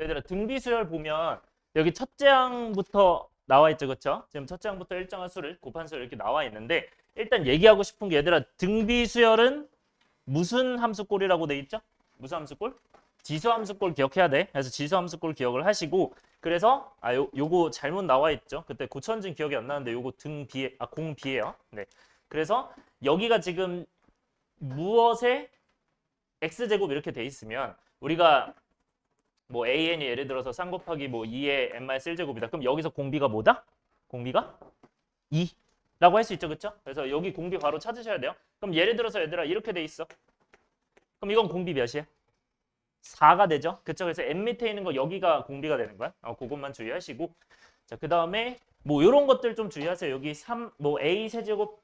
얘들아 등비수열 보면 여기 첫째 항부터 나와 있죠, 그렇죠? 지금 첫째 항부터 일정한 수를 곱한 수를 이렇게 나와 있는데 일단 얘기하고 싶은 게 얘들아 등비수열은 무슨 함수꼴이라고 돼 있죠? 무슨 함수꼴? 지수함수꼴 기억해야 돼. 그래서 지수함수꼴 기억을 하시고 그래서 요거 잘못 나와 있죠. 그때 고천진 기억이 안 나는데 요거 공비예요. 네. 그래서 여기가 지금 무엇의 x제곱 이렇게 돼 있으면 우리가 뭐 an이 예를 들어서 3 곱하기 뭐 2의 n-1제곱이다. 그럼 여기서 공비가 뭐다? 공비가 2라고 할 수 있죠. 그렇죠? 그래서 여기 공비 바로 찾으셔야 돼요. 그럼 예를 들어서 얘들아 이렇게 돼 있어. 그럼 이건 공비 몇이야? 4가 되죠. 그쵸? 그래서 n 밑에 있는 거 여기가 공비가 되는 거야. 그것만 주의하시고. 자, 그 다음에 뭐 이런 것들 좀 주의하세요. 여기 3, 뭐 a 세제곱,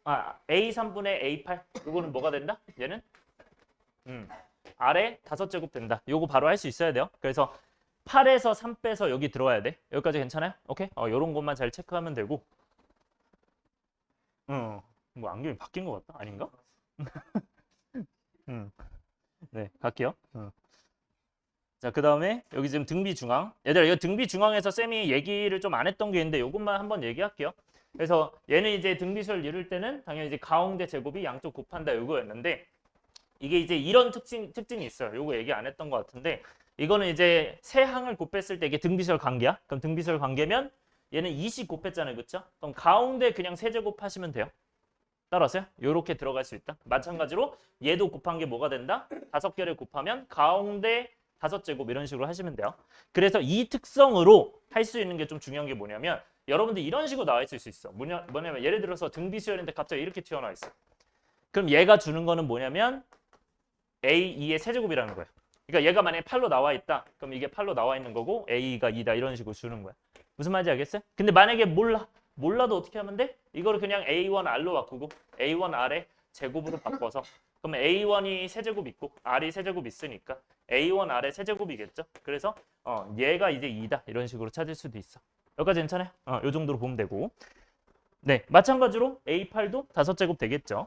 a 3분의 a 8. 이거는 뭐가 된다? 얘는 아래 5제곱 된다. 요거 바로 할 수 있어야 돼요. 그래서 8에서 3 빼서 여기 들어와야 돼. 여기까지 괜찮아요? 오케이? 요런 것만 잘 체크하면 되고. 뭐 안경이 바뀐 것 같다. 아닌가? 네, 갈게요. 자, 그 다음에 여기 지금 등비 중앙. 얘들아, 이거 등비 중앙에서 쌤이 얘기를 좀 안 했던 게 있는데 이것만 한번 얘기할게요. 그래서 얘는 이제 등비수열 이룰 때는 당연히 이제 가운데 제곱이 양쪽 곱한다 이거였는데 이게 이제 이런 특징이 있어요. 요거 얘기 안 했던 것 같은데 이거는 이제 세 항을 곱했을 때 이게 등비수열 관계야. 그럼 등비수열 관계면 얘는 20 곱했잖아요. 그쵸? 그럼 가운데 그냥 세제곱 하시면 돼요. 따라서요? 요렇게 들어갈 수 있다. 마찬가지로 얘도 곱한 게 뭐가 된다? 5개를 곱하면 가운데 5제곱 이런 식으로 하시면 돼요. 그래서 이 특성으로 할 수 있는 게 좀 중요한 게 뭐냐면 여러분들 이런 식으로 나와 있을 수 있어. 뭐냐면 예를 들어서 등비수열인데 갑자기 이렇게 튀어나와 있어. 그럼 얘가 주는 거는 뭐냐면 A2의 세제곱이라는 거야. 그러니까 얘가 만약에 8로 나와 있다. 그럼 이게 8로 나와 있는 거고 A가 2다 이런 식으로 주는 거야. 무슨 말인지 알겠어요? 근데 만약에 몰라도 어떻게 하면 돼? 이거를 그냥 A1R로 바꾸고 A1R의 제곱으로 바꿔서 그러면 A1이 세제곱 있고 R이 세제곱 있으니까 A1R의 세제곱이겠죠? 그래서 얘가 이제 2다 이런 식으로 찾을 수도 있어. 여기까지 괜찮아요? 요 정도로 보면 되고 네, 마찬가지로 A8도 5제곱 되겠죠?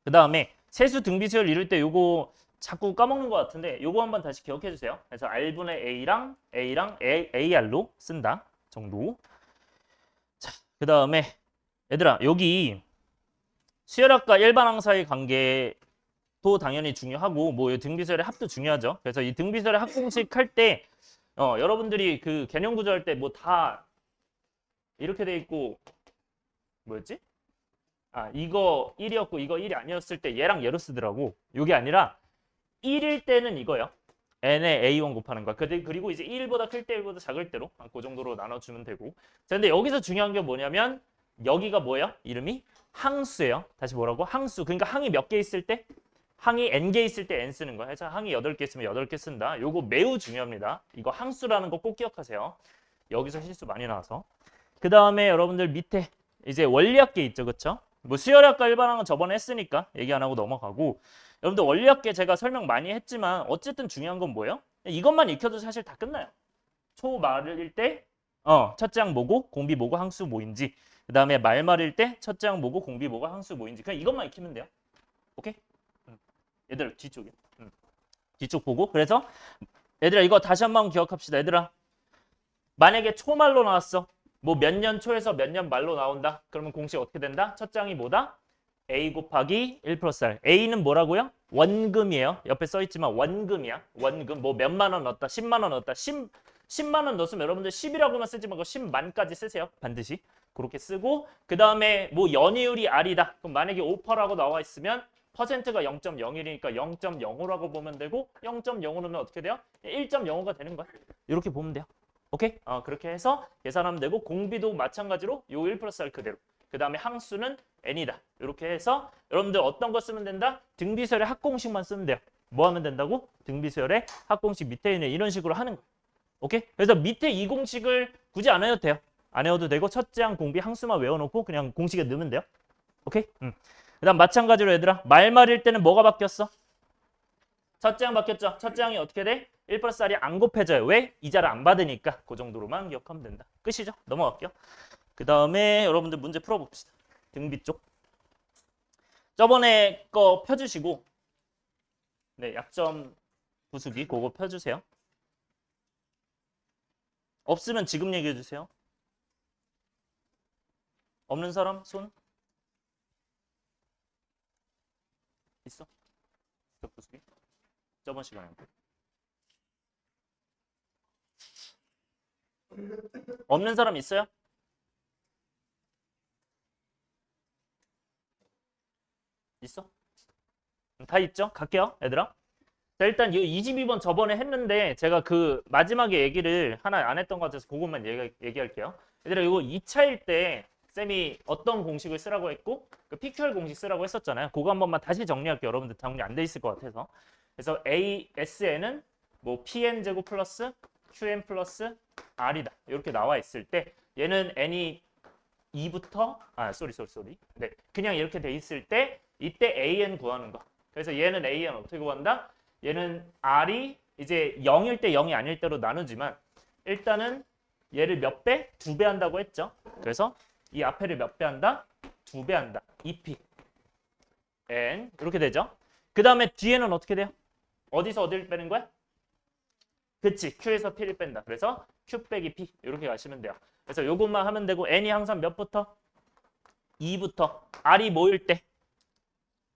그 다음에 세수 등비수열 이룰 때 요거 자꾸 까먹는 것 같은데 요거 한번 다시 기억해 주세요. 그래서 R분의 A랑 AR로 쓴다 정도. 자, 그 다음에 얘들아 여기 수열학과 일반항 사이 관계도 당연히 중요하고 뭐 등비수열의 합도 중요하죠. 그래서 이 등비수열의 합공식 할 때 여러분들이 그 개념 구조할 때 뭐 다 이렇게 돼 있고 뭐였지? 이거 1이었고 이거 1이 아니었을 때 얘랑 얘로 쓰더라고. 이게 아니라 1일 때는 이거요. n에 a1 곱하는 거야. 그리고 이제 1보다 클 때 1보다 작을 때로 그 정도로 나눠주면 되고. 자, 근데 여기서 중요한 게 뭐냐면 여기가 뭐예요? 이름이 항수예요. 다시 뭐라고? 항수. 그러니까 항이 몇 개 있을 때? 항이 n개 있을 때 n 쓰는 거야. 그래서 항이 8개 있으면 8개 쓴다. 요거 매우 중요합니다. 이거 항수라는 거 꼭 기억하세요. 여기서 실수 많이 나와서. 그 다음에 여러분들 밑에 이제 원리학계 있죠. 그쵸? 뭐 수열학과 일반항은 저번에 했으니까 얘기 안 하고 넘어가고 여러분들 원리학계 제가 설명 많이 했지만 어쨌든 중요한 건 뭐예요? 이것만 익혀도 사실 다 끝나요. 초말일 때 첫째 항 뭐고 공비 뭐고 항수 뭐인지 그 다음에 말말일 때 첫째 항 뭐고 공비 뭐고 항수 뭐인지 그냥 이것만 익히면 돼요. 오케이? 얘들 뒤쪽에 뒤쪽 보고 그래서 얘들아 이거 다시 한번 기억합시다. 얘들아 만약에 초말로 나왔어. 뭐 몇 년 초에서 몇 년 말로 나온다. 그러면 공식 어떻게 된다? 첫 장이 뭐다? A 곱하기 1 플러스 R. A는 뭐라고요? 원금이에요. 옆에 써있지만 원금이야. 원금. 뭐 몇만 원 넣었다. 10만 원 넣었다. 10만 원 넣었으면 여러분들 10이라고만 쓰지 말고 10만까지 쓰세요. 반드시. 그렇게 쓰고 그 다음에 뭐 연이율이 R이다. 그럼 만약에 5%라고 나와 있으면 퍼센트가 0.01이니까 0.05라고 보면 되고 0.05는 어떻게 돼요? 1.05가 되는 거야. 이렇게 보면 돼요. 오케이? 그렇게 해서 계산하면 되고 공비도 마찬가지로 요 1 플러스 R 그대로. 그 다음에 항수는 n이다. 이렇게 해서 여러분들 어떤 거 쓰면 된다? 등비수열의 합공식만 쓰면 돼요. 뭐 하면 된다고? 등비수열의 합공식 밑에 있는 이런 식으로 하는 거. 오케이? 그래서 밑에 이 공식을 굳이 안 해도 돼요. 안 해도 되고 첫째 항 공비 항수만 외워놓고 그냥 공식에 넣으면 돼요. 오케이? 그 다음 마찬가지로 얘들아 말말일 때는 뭐가 바뀌었어? 첫째 항 바뀌었죠? 첫째 항이 어떻게 돼? 1 플러스 R이 안 곱해져요. 왜? 이자를 안 받으니까. 그 정도로만 기억하면 된다. 끝이죠? 넘어갈게요. 그 다음에 여러분들 문제 풀어봅시다. 등비 쪽. 저번에 거 펴주시고 네, 약점 부수기 그거 펴주세요. 없으면 지금 얘기해 주세요. 없는 사람 손 있어? 부수기? 저번 시간에 없는 사람 있어요? 있어? 다 있죠? 갈게요, 얘들아. 자, 일단 이 22번 저번에 했는데 제가 그 마지막에 얘기를 하나 안 했던 것 같아서 그것만 얘기할게요. 얘들아, 이거 2차일 때 쌤이 어떤 공식을 쓰라고 했고 그 PQR 공식 쓰라고 했었잖아요. 그거 한 번만 다시 정리할게요. 여러분들 정리 안 돼 있을 것 같아서. 그래서 ASN은 뭐 PN 제곱 플러스 QN 플러스 R이다. 이렇게 나와 있을 때 얘는 N이 2부터 쏘리. 네, 그냥 이렇게 돼 있을 때 이때 AN 구하는 거. 그래서 얘는 AN 어떻게 구한다? 얘는 R이 이제 0일 때 0이 아닐 때로 나누지만 일단은 얘를 몇 배? 2배 한다고 했죠. 그래서 이 앞에를 몇 배 한다? 2배 한다. 2p n 이렇게 되죠. 그 다음에 뒤에는 어떻게 돼요? 어디서 어디를 빼는 거야? 그치, q에서 p를 뺀다. 그래서 q 빼기 p 이렇게 가시면 돼요. 그래서 요것만 하면 되고 n이 항상 몇부터? 2부터 r이 뭐일 때?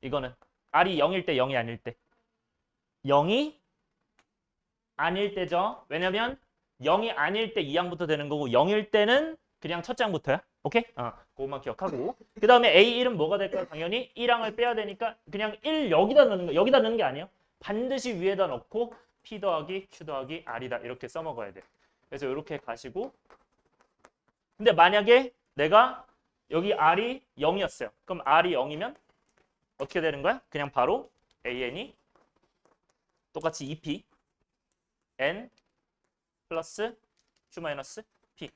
이거는 r이 0일 때 0이 아닐 때 0이 아닐 때죠. 왜냐면 0이 아닐 때 2항부터 되는 거고 0일 때는 그냥 첫 장부터야. 오케이? 그것만 기억하고. 그 다음에 A1은 뭐가 될까요? 당연히 1항을 빼야 되니까 그냥 1 여기다 넣는 거. 여기다 넣는 게 아니에요. 반드시 위에다 넣고 P 더하기 Q 더하기 R이다. 이렇게 써먹어야 돼. 그래서 이렇게 가시고. 근데 만약에 내가 여기 R이 0이었어요. 그럼 R이 0이면 어떻게 되는 거야? 그냥 바로 AN이 똑같이 2P N 플러스 Q 마이너스 P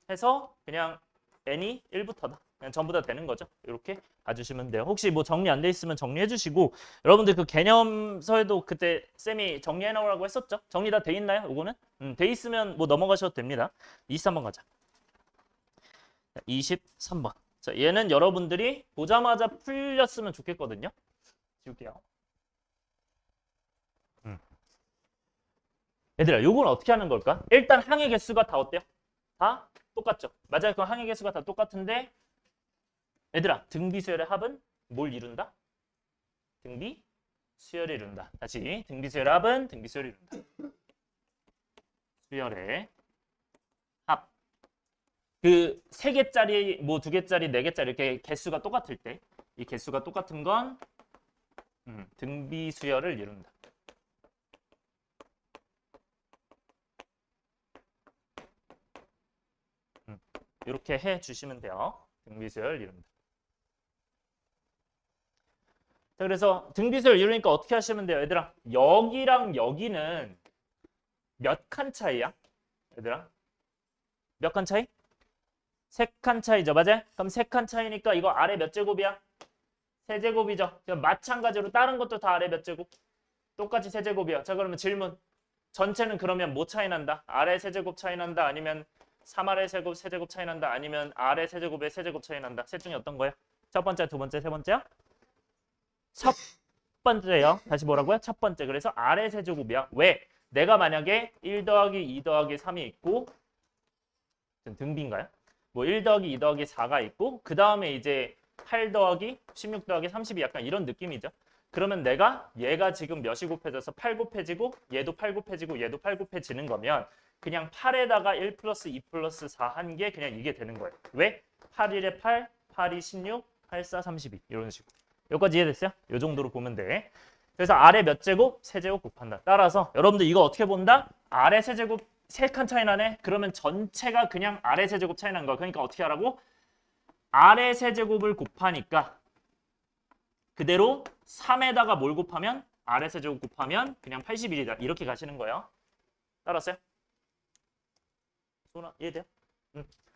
해서 그냥 N이 1부터다. 그냥 전부 다 되는 거죠. 이렇게 봐주시면 돼요. 혹시 뭐 정리 안 돼 있으면 정리해 주시고 여러분들 그 개념서에도 그때 쌤이 정리해 놓으라고 했었죠? 정리 다 돼 있나요? 이거는? 돼 있으면 뭐 넘어가셔도 됩니다. 23번 가자. 23번. 자, 얘는 여러분들이 보자마자 풀렸으면 좋겠거든요. 지울게요. 얘들아, 요건 어떻게 하는 걸까? 일단 항의 개수가 다 어때요? 다 똑같죠? 맞아요. 그 항의 개수가 다 똑같은데 얘들아, 등비수열의 합은 뭘 이룬다? 등비수열을 이룬다. 다시 등비수열의 합은 등비수열을 이룬다. 수열의 합. 그 3개짜리, 뭐 2개짜리, 4개짜리 이렇게 개수가 똑같을 때 이 개수가 똑같은 건 등비수열을 이룬다. 이렇게 해 주시면 돼요. 등비수열 이룬다. 자, 그래서 등비수열 이루니까 어떻게 하시면 돼요, 얘들아? 여기랑 여기는 몇 칸 차이야? 얘들아? 몇 칸 차이? 3칸 차이죠, 맞아요? 그럼 3칸 차이니까 이거 아래 몇 제곱이야? 3제곱이죠. 마찬가지로 다른 것도 다 아래 몇 제곱? 똑같이 3제곱이야. 자, 그러면 질문. 전체는 그러면 뭐 차이 난다? 아래 세제곱 차이 난다? 아니면 3아래 세제곱, 세제곱 차이 난다? 아니면 아래 세제곱에 세제곱 차이 난다? 셋 중에 어떤 거야? 첫 번째, 두 번째, 세 번째야? 첫 번째요. 다시 뭐라고요? 첫 번째. 그래서 아래 세제곱이야. 왜? 내가 만약에 1 더하기 2 더하기 3이 있고 등비인가요? 뭐 1 더하기 2 더하기 4가 있고 그 다음에 이제 8 더하기 16 더하기 30이 약간 이런 느낌이죠. 그러면 내가 얘가 지금 몇이 곱해져서 8 곱해지고 얘도 8 곱해지고 얘도 8 곱해지는 거면 그냥 8에다가 1 플러스 2 플러스 4 한 게 그냥 이게 되는 거예요. 왜? 8, 1에 8, 8이 16, 8, 4, 32 이런 식으로. 여기까지 이해됐어요? 이 정도로 보면 돼. 그래서 아래 몇 제곱? 세제곱 곱한다. 따라서 여러분들 이거 어떻게 본다? 아래 세제곱 3칸 차이 나네? 그러면 전체가 그냥 아래 세제곱 차이 난 거야. 그러니까 어떻게 하라고? 아래 세제곱을 곱하니까 그대로 3에다가 뭘 곱하면? 아래 세제곱 곱하면 그냥 81이다. 이렇게 가시는 거예요. 따랐어요? 소나 이해돼요?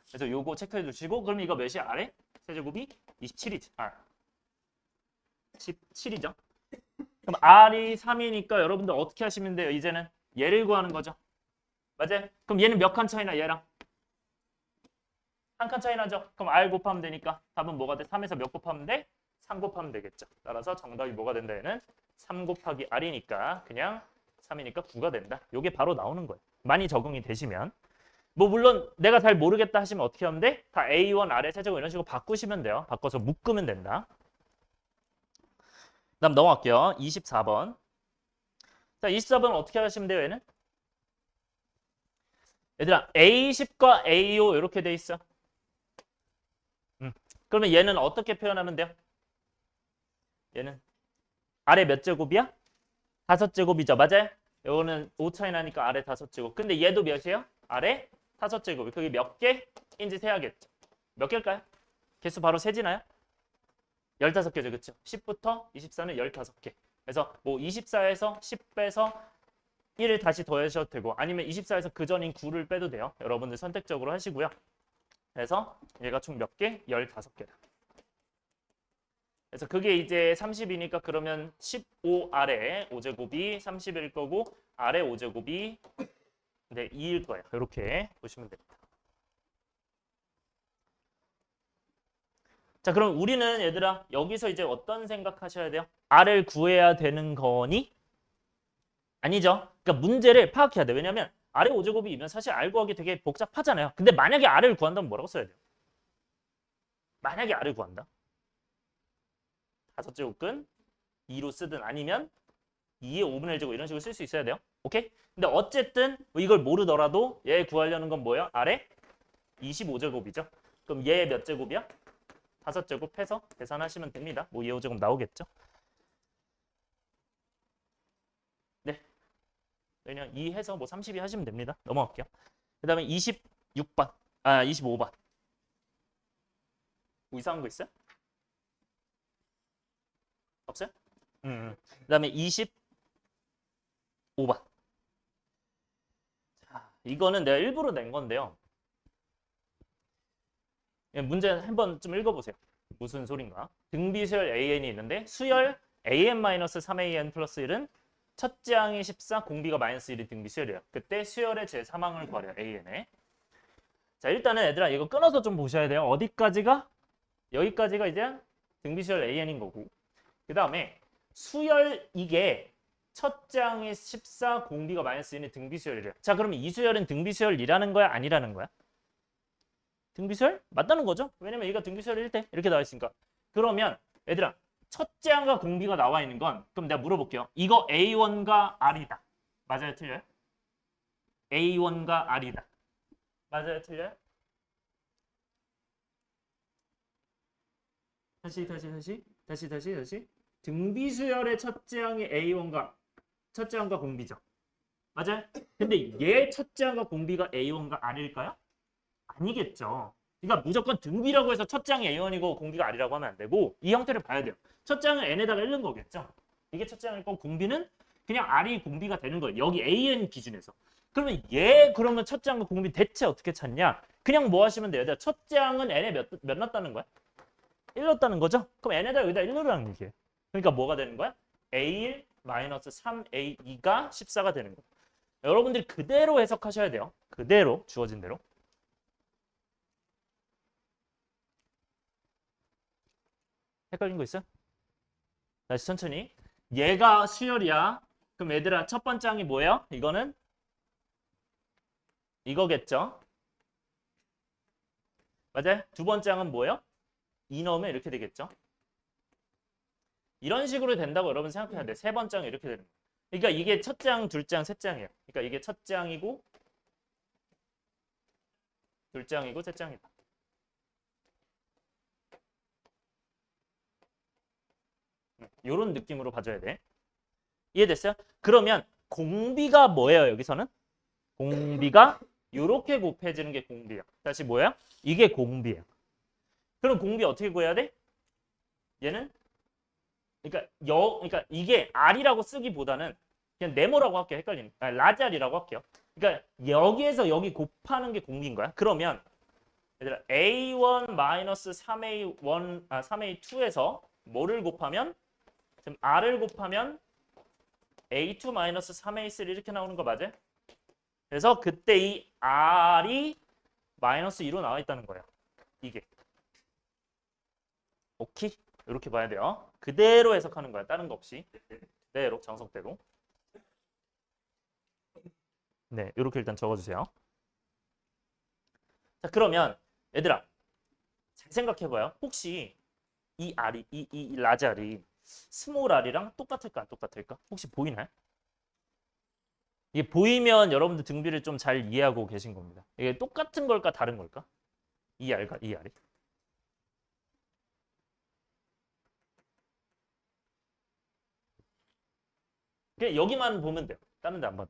그래서 요거 체크해 주시고 그럼 이거 몇이 아래? 세제곱이 27이지. 17이죠. 그럼 R이 3이니까 여러분들 어떻게 하시면 돼요? 이제는 얘를 구하는 거죠. 맞아요? 그럼 얘는 몇 칸 차이나 얘랑? 한 칸 차이 나죠? 그럼 R 곱하면 되니까 답은 뭐가 돼? 3에서 몇 곱하면 돼? 3 곱하면 되겠죠. 따라서 정답이 뭐가 된다 얘는? 3 곱하기 R이니까 그냥 3이니까 9가 된다. 이게 바로 나오는 거예요. 많이 적응이 되시면. 뭐 물론 내가 잘 모르겠다 하시면 어떻게 하면 돼? 다 A1 아래 세제곱 이런 식으로 바꾸시면 돼요. 바꿔서 묶으면 된다. 그다음 넘어갈게요. 24번. 자, 24번은 어떻게 하시면 돼요, 얘는? 얘들아, A10과 A5 이렇게 돼 있어. 그러면 얘는 어떻게 표현하면 돼요? 얘는 아래 몇 제곱이야? 5제곱이죠. 맞아요? 이거는 5 차이 나니까 아래 5제곱. 근데 얘도 몇이에요? 아래 5제곱. 그게 몇 개인지 세야겠죠. 몇 개일까요? 개수 바로 세지나요? 15개죠. 그렇죠? 10부터 24는 15개. 그래서 뭐 24에서 10 빼서 1을 다시 더하셔도 되고 아니면 24에서 그 전인 9를 빼도 돼요. 여러분들 선택적으로 하시고요. 그래서 얘가 총 몇 개? 15개다. 그래서 그게 이제 30이니까 그러면 15 아래 5제곱이 30일 거고 아래 5제곱이 네, 2일 거예요. 이렇게 보시면 됩니다. 자, 그럼 우리는 얘들아 여기서 이제 어떤 생각하셔야 돼요? R을 구해야 되는 거니? 아니죠. 그러니까 문제를 파악해야 돼. 왜냐하면 R의 5제곱이면 사실 R 구하기 되게 복잡하잖아요. 근데 만약에 R을 구한다면 뭐라고 써야 돼요? 만약에 R을 구한다. 5제곱근 2로 쓰든 아니면 2의 5분의 1제곱 이런 식으로 쓸 수 있어야 돼요. 오케이? 근데 어쨌든 뭐 이걸 모르더라도 얘 구하려는 건 뭐예요? R의 25제곱이죠. 그럼 얘 몇 제곱이야? 5제곱 해서 계산하시면 됩니다. 뭐 얘 5제곱 나오겠죠? 네. 그냥 2 해서 뭐 32 하시면 됩니다. 넘어갈게요. 그 다음에 26번. 아, 25번. 뭐 이상한 거 있어요? 없어요? 그 다음에 25번. 자, 이거는 내가 일부러 낸 건데요. 문제 한번 좀 읽어보세요. 무슨 소린가? 등비수열 AN이 있는데 수열 AN-3AN 플러스 1은 첫째 항이 14, 공비가 마이너스 1이 등비수열이에요. 그때 수열의 제3항을 구하래요. AN에. 자, 일단은 얘들아 이거 끊어서 좀 보셔야 돼요. 어디까지가? 여기까지가 이제 등비수열 AN인 거고. 그 다음에 수열 이게 첫째 항이 14, 공비가 마이너스 1이 등비수열이래요. 자, 그러면 이 수열은 등비수열이라는 거야? 아니라는 거야? 등비수열? 맞다는 거죠. 왜냐면 얘가 등비수열일 때 이렇게 나와 있으니까. 그러면 얘들아 첫째 항과 공비가 나와 있는 건 그럼 내가 물어볼게요. 이거 A1과 R이다. 맞아요? 틀려요? A1과 R이다. 맞아요? 틀려요? 다시. 등비수열의 첫째 항이 A1과 첫째 항과 공비죠. 맞아요? 근데 얘 첫째 항과 공비가 A1과 R일까요? 아니겠죠. 그러니까 무조건 등비라고 해서 첫 장이 A1이고 공비가 R이라고 하면 안 되고 이 형태를 봐야 돼요. 첫 장은 N에다가 1는 거겠죠. 이게 첫 장일 거고 공비는 그냥 R이 공비가 되는 거예요. 여기 AN 기준에서. 그러면 얘 그러면 첫 장과 공비 대체 어떻게 찾냐? 그냥 뭐 하시면 돼요. 첫 장은 N에 몇 넣었다는 거야? 1 넣었다는 거죠? 그럼 N에다 여기다 1 넣으라는 얘기예요. 그러니까 뭐가 되는 거야? A1 마이너스 3A2가 14가 되는 거예요. 여러분들이 그대로 해석하셔야 돼요. 그대로 주어진 대로. 헷갈린 거 있어요? 다시 천천히. 얘가 수열이야. 그럼 얘들아 첫 번째 항이 뭐예요? 이거는 이거겠죠? 맞아요? 두 번째 항은 뭐예요? 2 넣으면 이렇게 되겠죠? 이런 식으로 된다고 여러분 생각해야 돼. 세 번째 항이 이렇게 되는 거예요. 그러니까 이게 첫째 항, 둘째 항, 셋째 항이에요. 그러니까 이게 첫째 항이고 둘째 항이고 셋째 항이다. 이런 느낌으로 봐줘야 돼. 이해됐어요? 그러면 공비가 뭐예요? 여기서는? 공비가 이렇게 곱해지는 게 공비예요. 다시 뭐야? 이게 공비예요. 그럼 공비 어떻게 구해야 돼? 얘는 그러니까 이게 R이라고 쓰기보다는 그냥 네모라고 할게요. 헷갈리는. 라잘이라고 할게요. 그러니까 여기에서 여기 곱하는 게 공비인 거야. 그러면 얘들아 A1 마이너스 3A1 3A2에서 뭐를 곱하면 지금 R을 곱하면 A2 마이너스 3A3 이렇게 나오는 거 맞아요? 그래서 그때 이 R이 마이너스 2로 나와 있다는 거예요. 이게. 오케이? 이렇게 봐야 돼요. 그대로 해석하는 거야. 다른 거 없이. 그대로 정석대로. 네, 이렇게 일단 적어주세요. 자, 그러면 얘들아 잘 생각해봐요. 혹시 이 R이 이 라지 R이 스몰 R이랑 똑같을까 안 똑같을까? 혹시 보이나요? 이게 보이면 여러분들 등비를 좀 잘 이해하고 계신 겁니다. 이게 똑같은 걸까 다른 걸까? 이 R과 이 R이. 그냥 여기만 보면 돼요. 다른 데 안 봐도.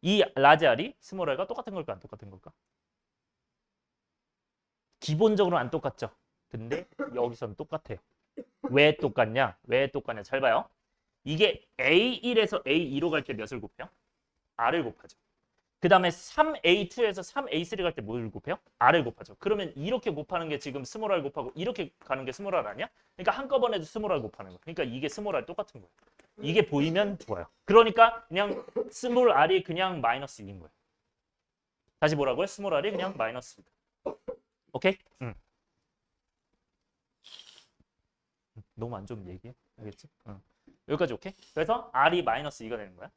이 라지 R이 스몰 R과 똑같은 걸까 안 똑같은 걸까? 기본적으로 안 똑같죠. 근데 여기서는 똑같아요. 왜 똑같냐? 왜 똑같냐? 잘 봐요. 이게 A1에서 A2로 갈 때 몇을 곱해요? R을 곱하죠. 그 다음에 3A2에서 3A3 갈 때 뭐를 곱해요? R을 곱하죠. 그러면 이렇게 곱하는 게 지금 스몰 R 곱하고 이렇게 가는 게 스몰 R 아니야? 그러니까 한꺼번에도 스몰 R 곱하는 거야. 그러니까 이게 스몰 R 똑같은 거예요. 이게 보이면 좋아요. 그러니까 그냥 스몰 R이 그냥 마이너스 2인 거예요. 다시 뭐라고요? 스몰 R이 그냥 마이너스 2. 오케이? 너무 안 좋은 얘기해. 알겠지? 여기까지 오케이? 그래서 R이 마이너스 2가 되는 거야.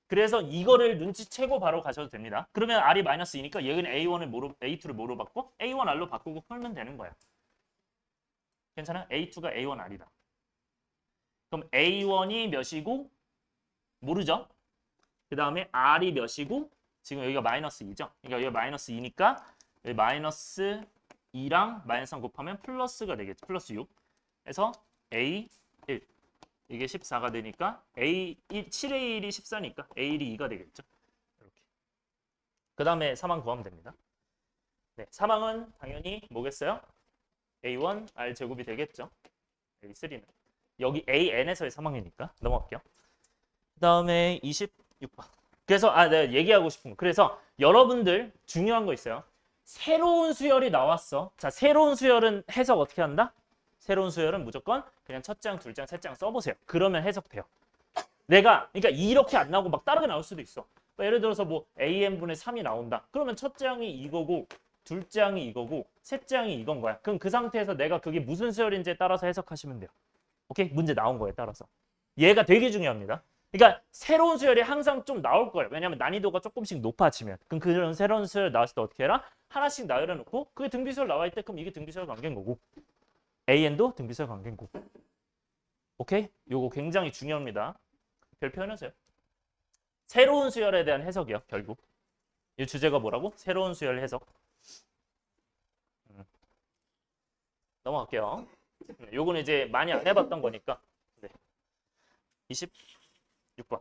그래서 이거를 눈치채고 바로 가셔도 됩니다. 그러면 R이 마이너스 2니까 여기는 A1을 뭐로, A2를 뭐로 바꿔? A1 R로 바꾸고 풀면 되는 거야. 괜찮아? A2가 A1 R이다. 그럼 A1이 몇이고 모르죠? 그 다음에 R이 몇이고 지금 여기가 마이너스 2죠? 그러니까 여기가 마이너스 2니까 여기 마이너스 2랑 마이너스 3 곱하면 플러스가 되겠죠. 플러스 6. 그래서 A1 이게 14가 되니까 A1, 7A1이 14니까 A1이 2가 되겠죠. 이렇게. 그 다음에 사망 구하면 됩니다. 네, 사망은 당연히 뭐겠어요? A1 R 제곱이 되겠죠. A3는. 여기 AN에서의 사망이니까 넘어갈게요. 그 다음에 26번. 그래서 내가 얘기하고 싶은 거. 그래서 여러분들 중요한 거 있어요. 새로운 수열이 나왔어. 자, 새로운 수열은 해석 어떻게 한다? 새로운 수열은 무조건 그냥 첫째 장, 둘째 장, 셋째 장 써보세요. 그러면 해석돼요. 내가 그러니까 이렇게 안 나오고 막 다르게 나올 수도 있어. 예를 들어서 뭐 AN분의 3이 나온다. 그러면 첫째 장이 이거고 둘째 장이 이거고 셋째 장이 이건 거야. 그럼 그 상태에서 내가 그게 무슨 수열인지에 따라서 해석하시면 돼요. 오케이? 문제 나온 거에 따라서. 얘가 되게 중요합니다. 그러니까 새로운 수열이 항상 좀 나올 거예요. 왜냐하면 난이도가 조금씩 높아지면. 그럼 그런 새로운 수열 나왔을 때 어떻게 해라? 하나씩 나열해 놓고 그게 등비수열 나와 있을 때 그럼 이게 등비수열 관계인 거고 AN도 등비수열 관계인 거고. 오케이? 요거 굉장히 중요합니다. 별표 해놓으세요. 새로운 수열에 대한 해석이요. 결국. 이 주제가 뭐라고? 새로운 수열 해석. 넘어갈게요. 요거는 이제 많이 안 해봤던 거니까. 네. 26번.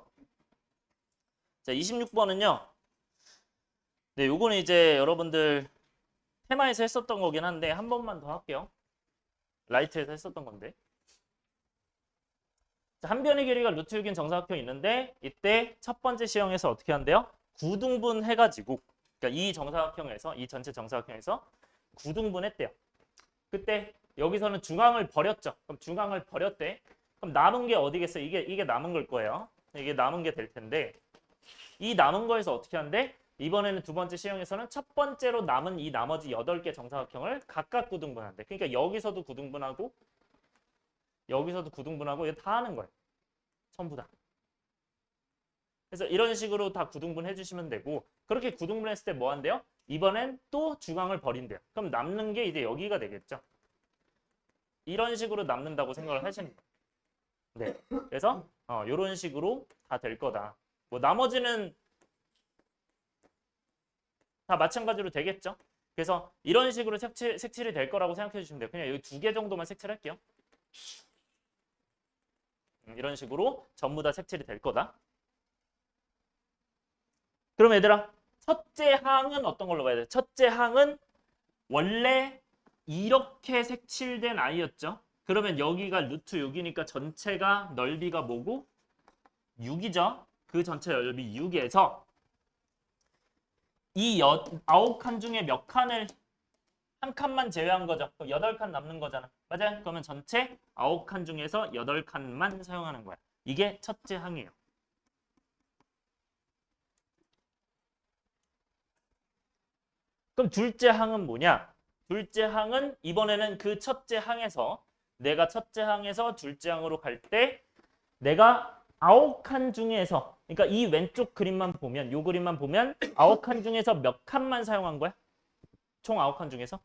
자, 26번은요. 네, 요거는 이제 여러분들 테마에서 했었던 거긴 한데 한 번만 더 할게요. 라이트에서 했었던 건데. 자, 한 변의 길이가 루트 6인 정사각형이 있는데 이때 첫 번째 시험에서 어떻게 한대요? 구등분 해가지고 그러니까 이 정사각형에서 이 전체 정사각형에서 구등분 했대요. 그때 여기서는 중앙을 버렸죠. 그럼 중앙을 버렸대. 그럼 남은 게 어디겠어? 이게 남은 걸 거예요. 이게 남은 게 될 텐데 이 남은 거에서 어떻게 한대? 이번에는 두 번째 시험에서는 첫 번째로 남은 이 나머지 8개 정사각형을 각각 구등분한대. 그러니까 여기서도 구등분하고 여기서도 구등분하고 이거 다 하는 거예요. 전부 다. 그래서 이런 식으로 다 구등분 해주시면 되고 그렇게 구등분했을 때 뭐 한대요? 이번엔 또 중앙을 버린대요. 그럼 남는 게 이제 여기가 되겠죠. 이런 식으로 남는다고 생각을 하시는 거예요. 네. 그래서 이런 식으로 다 될 거다. 뭐 나머지는 다 마찬가지로 되겠죠. 그래서 이런 식으로 색칠이 될 거라고 생각해 주시면 돼요. 그냥 여기 2개 정도만 색칠할게요. 이런 식으로 전부 다 색칠이 될 거다. 그럼 얘들아, 첫째 항은 어떤 걸로 봐야 돼? 첫째 항은 원래 이렇게 색칠된 아이였죠. 그러면 여기가 루트 6이니까 전체가 넓이가 뭐고? 6이죠. 그 전체 넓이 6에서 이 9칸 중에 몇 칸을 한 칸만 제외한 거죠. 그럼 8칸 남는 거잖아. 맞아요? 그러면 전체 9칸 중에서 8칸만 사용하는 거야. 이게 첫째 항이에요. 그럼 둘째 항은 뭐냐? 둘째 항은 이번에는 그 첫째 항에서 내가 첫째 항에서 둘째 항으로 갈 때 내가 9칸 중에서 그러니까 이 왼쪽 그림만 보면 이 그림만 보면 9칸 중에서 몇 칸만 사용한 거야? 총 9칸 중에서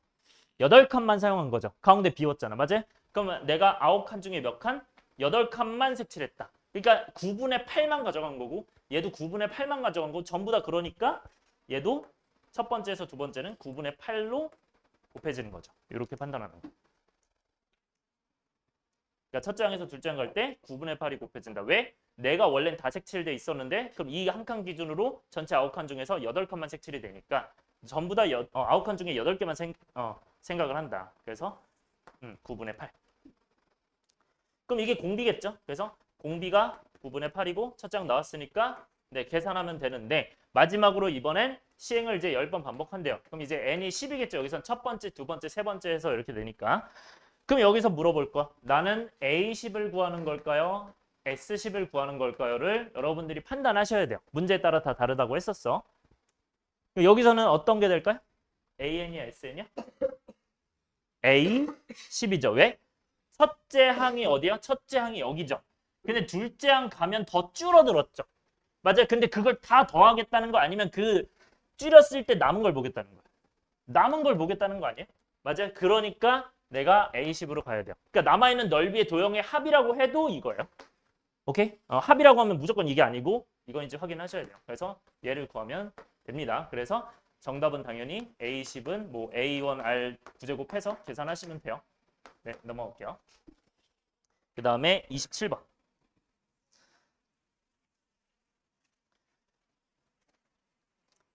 8칸만 사용한 거죠. 가운데 비웠잖아. 맞아요? 그러면 내가 9칸 중에 몇 칸? 8칸만 색칠했다. 그러니까 9분의 8만 가져간 거고 얘도 9분의 8만 가져간 거고 전부 다 그러니까 얘도 첫 번째에서 두 번째는 9분의 8로 곱해지는 거죠. 이렇게 판단하는 거. 그러니까 첫째 항에서 둘째 항 갈 때 9분의 8이 곱해진다. 왜? 내가 원래는 다 색칠돼 있었는데 그럼 이 한 칸 기준으로 전체 9칸 중에서 8칸만 색칠이 되니까 전부 다 9칸 중에 8개만 생각을 한다. 그래서 9분의 8. 그럼 이게 공비겠죠? 그래서 공비가 9분의 8이고 첫 장 나왔으니까 네, 계산하면 되는데 마지막으로 이번엔 시행을 이제 10번 반복한대요. 그럼 이제 n이 10이겠죠. 여기선 첫 번째, 두 번째, 세 번째 해서 이렇게 되니까 그럼 여기서 물어볼 거 나는 A10을 구하는 걸까요? S10을 구하는 걸까요?를 여러분들이 판단하셔야 돼요. 문제에 따라 다 다르다고 했었어. 여기서는 어떤 게 될까요? AN이야, SN이야? A10이죠. 왜? 첫째 항이 어디야? 첫째 항이 여기죠. 근데 둘째 항 가면 더 줄어들었죠. 맞아요. 근데 그걸 다 더하겠다는 거 아니면 그 줄였을 때 남은 걸 보겠다는 거야. 남은 걸 보겠다는 거 아니에요? 맞아요. 그러니까 내가 A10으로 가야 돼요. 그러니까 남아있는 넓이의 도형의 합이라고 해도 이거예요. 오케이? 합이라고 하면 무조건 이게 아니고 이건 이제 확인하셔야 돼요. 그래서 얘를 구하면 됩니다. 그래서 정답은 당연히 A10은 뭐 A1R 9제곱 해서 계산하시면 돼요. 네, 넘어갈게요. 그 다음에 27번.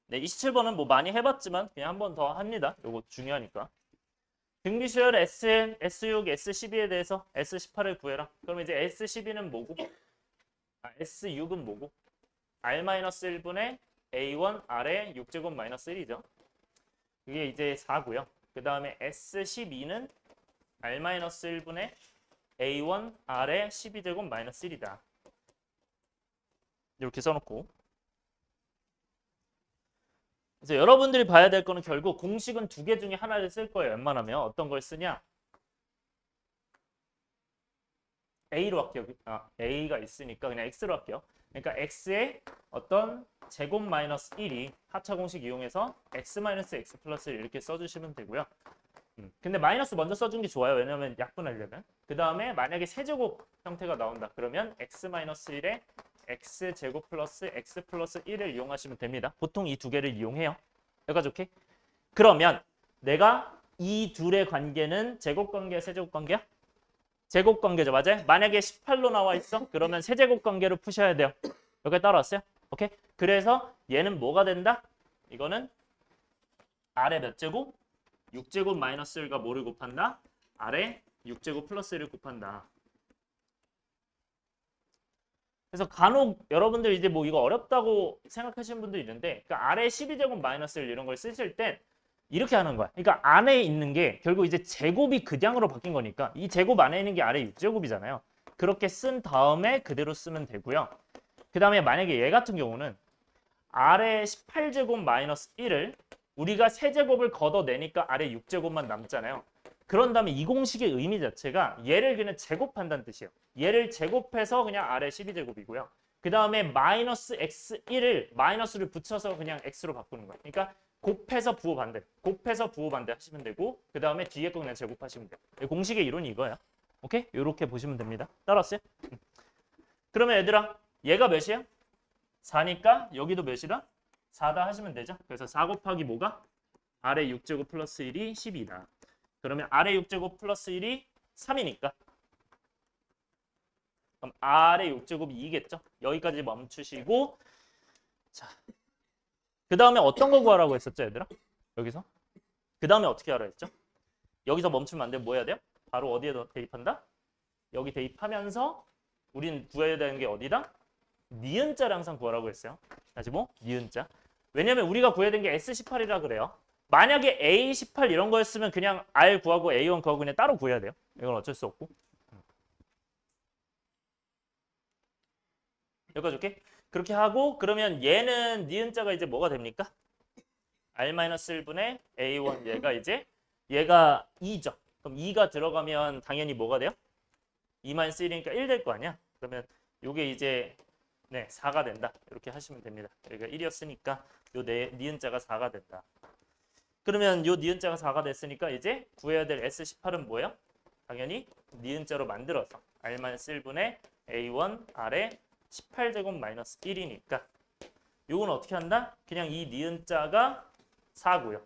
네, 27번은 뭐 많이 해봤지만 그냥 한 번 더 합니다. 요거 중요하니까. 등비수열 SN, S6, S12에 대해서 S18을 구해라. 그럼 이제 S12는 뭐고? S6은 뭐고? R-1분의 A1, R의 6제곱 마이너스 1이죠. 이게 이제 4고요. 그 다음에 S12는 R-1분의 A1, R의 12제곱 마이너스 1이다. 이렇게 써놓고 그래서 여러분들이 봐야 될 거는 결국 공식은 두 개 중에 하나를 쓸 거예요. 웬만하면 어떤 걸 쓰냐? A로 할게요. A가 있으니까 그냥 X로 할게요. 그러니까 X의 어떤 제곱 마이너스 1이 하차 공식 이용해서 X 마이너스 X 플러스 1 이렇게 써주시면 되고요. 근데 마이너스 먼저 써준 게 좋아요. 왜냐면 약분하려면. 그 다음에 만약에 세제곱 형태가 나온다. 그러면 X 마이너스 1에 X 제곱 플러스 X 플러스 1을 이용하시면 됩니다. 보통 이 두 개를 이용해요. 여기까지 오케이? 그러면 내가 이 둘의 관계는 제곱 관계야, 세제곱 관계야? 제곱 관계죠, 맞아요? 만약에 18로 나와 있어? 그러면 세제곱 관계로 푸셔야 돼요. 여기까지 따라왔어요? 오케이? 그래서 얘는 뭐가 된다? 이거는 아래 몇 제곱? 6제곱 마이너스 1과 뭐를 곱한다? 아래 6제곱 플러스 1을 곱한다. 그래서 간혹 여러분들 이제 뭐 이거 어렵다고 생각하시는 분도 있는데 그러니까 아래 12제곱 마이너스 1 이런 걸 쓰실 땐 이렇게 하는 거야. 그러니까 안에 있는 게 결국 이제 제곱이 극양으로 바뀐 거니까 이 제곱 안에 있는 게 아래 6제곱이잖아요. 그렇게 쓴 다음에 그대로 쓰면 되고요. 그 다음에 만약에 얘 같은 경우는 아래 18제곱 마이너스 1을 우리가 세제곱을 걷어내니까 아래 6제곱만 남잖아요. 그런 다음에 이 공식의 의미 자체가 얘를 그냥 제곱한다는 뜻이에요. 얘를 제곱해서 그냥 아래 12제곱이고요. 그 다음에 마이너스 x1을 마이너스를 붙여서 그냥 x로 바꾸는 거예요. 그러니까 곱해서 부호 반대, 곱해서 부호 반대 하시면 되고 그 다음에 뒤에 거 그냥 제곱하시면 돼요. 공식의 이론이 이거야. 오케이? 이렇게 보시면 됩니다. 따라왔어요? 그러면 얘들아 얘가 몇이야? 4니까 여기도 몇이다? 4다 하시면 되죠. 그래서 4 곱하기 뭐가? 아래 6제곱 플러스 1이 12다. 그러면 아래 6제곱 플러스 1이 3이니까 그럼 아래 6제곱이 2겠죠. 여기까지 멈추시고 자, 그 다음에 어떤 거 구하라고 했었죠 얘들아? 여기서? 그 다음에 어떻게 하라 했죠? 여기서 멈추면 안 되면 뭐 해야 돼요? 바로 어디에 대입한다? 여기 대입하면서 우리는 구해야 되는 게 어디다? 니은자를 항상 구하라고 했어요. 다시 뭐? 니은자. 왜냐면 우리가 구해야 되는 게 S18이라 그래요. 만약에 A18 이런 거였으면 그냥 R 구하고 A1 구하고 그냥 따로 구해야 돼요. 이건 어쩔 수 없고. 여기까지 올게. 그렇게 하고 그러면 얘는 니은자가 이제 뭐가 됩니까? R-1분의 A1 얘가 2죠. 그럼 2가 들어가면 당연히 뭐가 돼요? 2-1이니까 1 될 거 아니야? 그러면 요게 이제 네 4가 된다. 이렇게 하시면 됩니다. 여기가 1이었으니까 요 니은자가 4가 된다. 그러면 요 니은자가 4가 됐으니까 이제 구해야 될 S18은 뭐예요? 당연히 니은자로 만들어서 R-1분의 A1 아래 18제곱 마이너스 1이니까 요건 어떻게 한다? 그냥 이 니은자가 4고요.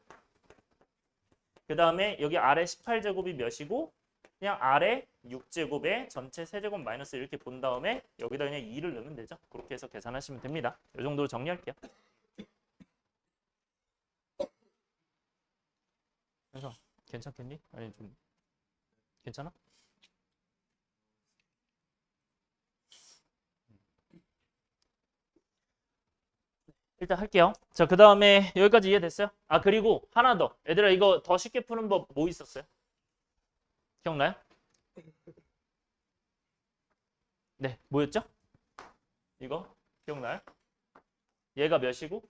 그 다음에 여기 아래 18제곱이 몇이고 그냥 아래 6제곱에 전체 세제곱 마이너스 이렇게 본 다음에 여기다 그냥 2를 넣으면 되죠. 그렇게 해서 계산하시면 됩니다. 이 정도로 정리할게요. 그래서 괜찮겠니? 아니 좀 괜찮아? 일단 할게요. 자, 그 다음에 여기까지 이해됐어요? 아, 그리고 하나 더. 얘들아, 이거 더 쉽게 푸는 법 뭐 있었어요? 기억나요? 네, 뭐였죠? 이거 기억나요? 얘가 몇이고?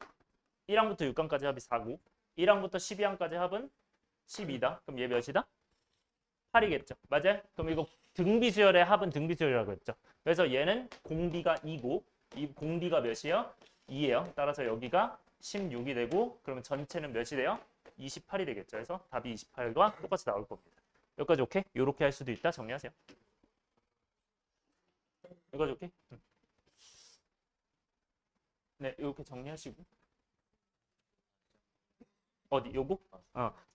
1항부터 6항까지 합이 4고 1항부터 12항까지 합은 12다. 그럼 얘 몇이다? 8이겠죠. 맞아요? 그럼 이거 등비수열의 합은 등비수열이라고 했죠. 그래서 얘는 공비가 2고 이 공비가 몇이에요? 2예요. 따라서 여기가 16이 되고 그러면 전체는 몇이 돼요? 28이 되겠죠. 그래서 답이 28과 똑같이 나올 겁니다. 여기까지 오케이? 이렇게 할 수도 있다. 정리하세요. 여기까지 오케이? 네, 이렇게 정리하시고 어디? 요거?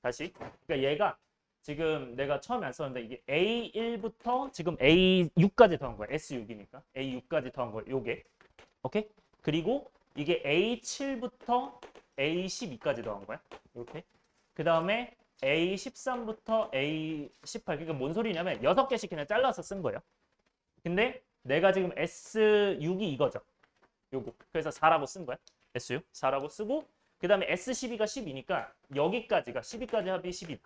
다시. 그러니까 얘가 지금 내가 처음에 안 썼는데 이게 A1부터 지금 A6까지 더한 거야. S6이니까. A6까지 더한 거야. 요게. 오케이? 그리고 이게 A7부터 A12까지 더한 거야. 이렇게. 그 다음에 A13부터 A18. 그러니까 뭔 소리냐면 6개씩 그냥 잘라서 쓴 거예요. 근데 내가 지금 S6이 이거죠. 요거. 그래서 4라고 쓴 거야. S6. 4라고 쓰고 그 다음에 S12가 10이니까 여기까지가 12까지 합이 10이다.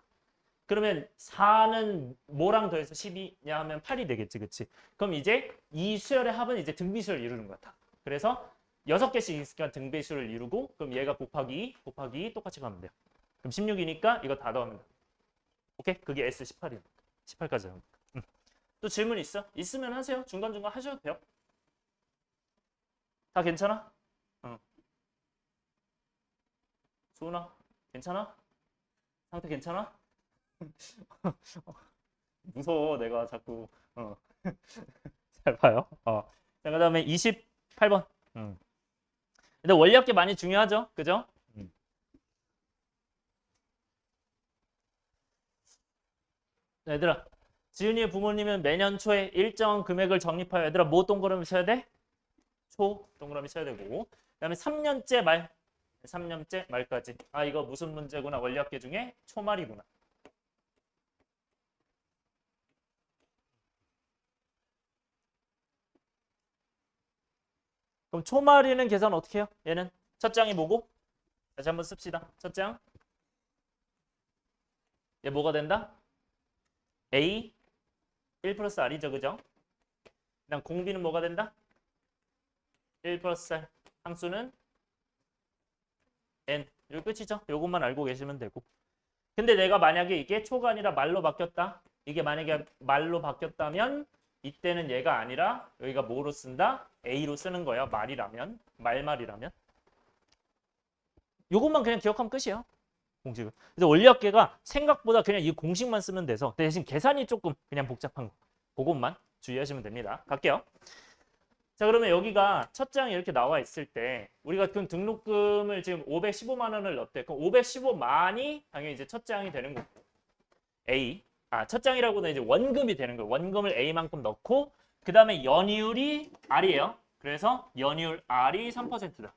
그러면 4는 뭐랑 더해서 10이냐 하면 8이 되겠지. 그치? 그럼 이제 이 수열의 합은 이제 등비수열을 이루는 거야. 그래서 6개씩 있으니까 등비수열을 이루고 그럼 얘가 곱하기 똑같이 가면 돼요. 그럼 16이니까 이거 다 더하면 돼. 오케이? 그게 S18이야. 18까지 하면. 또 질문 있어? 있으면 하세요. 중간중간 하셔도 돼요. 다 괜찮아? 수은아, 괜찮아? 상태 괜찮아? 무서워, 내가 자꾸. 잘 봐요. 자, 그 다음에 28번. 근데 원리합계 많이 중요하죠? 그죠? 얘들아, 지훈이의 부모님은 매년 초에 일정 금액을 적립하여 얘들아 뭐 동그라미 쳐야 돼? 초 동그라미 쳐야 되고 그 다음에 3년째 말 3년째 말까지. 아, 이거 무슨 문제구나. 원리합계 중에 초말이구나. 그럼 초말이는 계산 어떻게 해요? 얘는 첫 장이 뭐고? 다시 한번 씁시다. 첫 장. 얘 뭐가 된다? A 1 플러스 R이죠. 그죠? 그다음 공비는 뭐가 된다? 1 플러스 R. 항수는 N. 이거 끝이죠. 요것만 알고 계시면 되고. 근데 내가 만약에 이게 초가 아니라 말로 바뀌었다. 이게 만약에 말로 바뀌었다면 이때는 얘가 아니라 여기가 뭐로 쓴다? A로 쓰는 거야. 말이라면. 말말이라면. 요것만 그냥 기억하면 끝이에요. 공식을. 그래서 원리합계가 생각보다 그냥 이 공식만 쓰면 돼서 대신 계산이 조금 그냥 복잡한 거. 그것만 주의하시면 됩니다. 갈게요. 자, 그러면 여기가 첫 장이 이렇게 나와 있을 때 우리가 그럼 등록금을 지금 515만 원을 넣었대. 그럼 515만이 당연히 이제 첫 장이 되는 거고. A. 첫 장이라고는 이제 원금이 되는 거예요. 원금을 A만큼 넣고 그 다음에 연이율이 R이에요. 그래서 연이율 R이 3%다.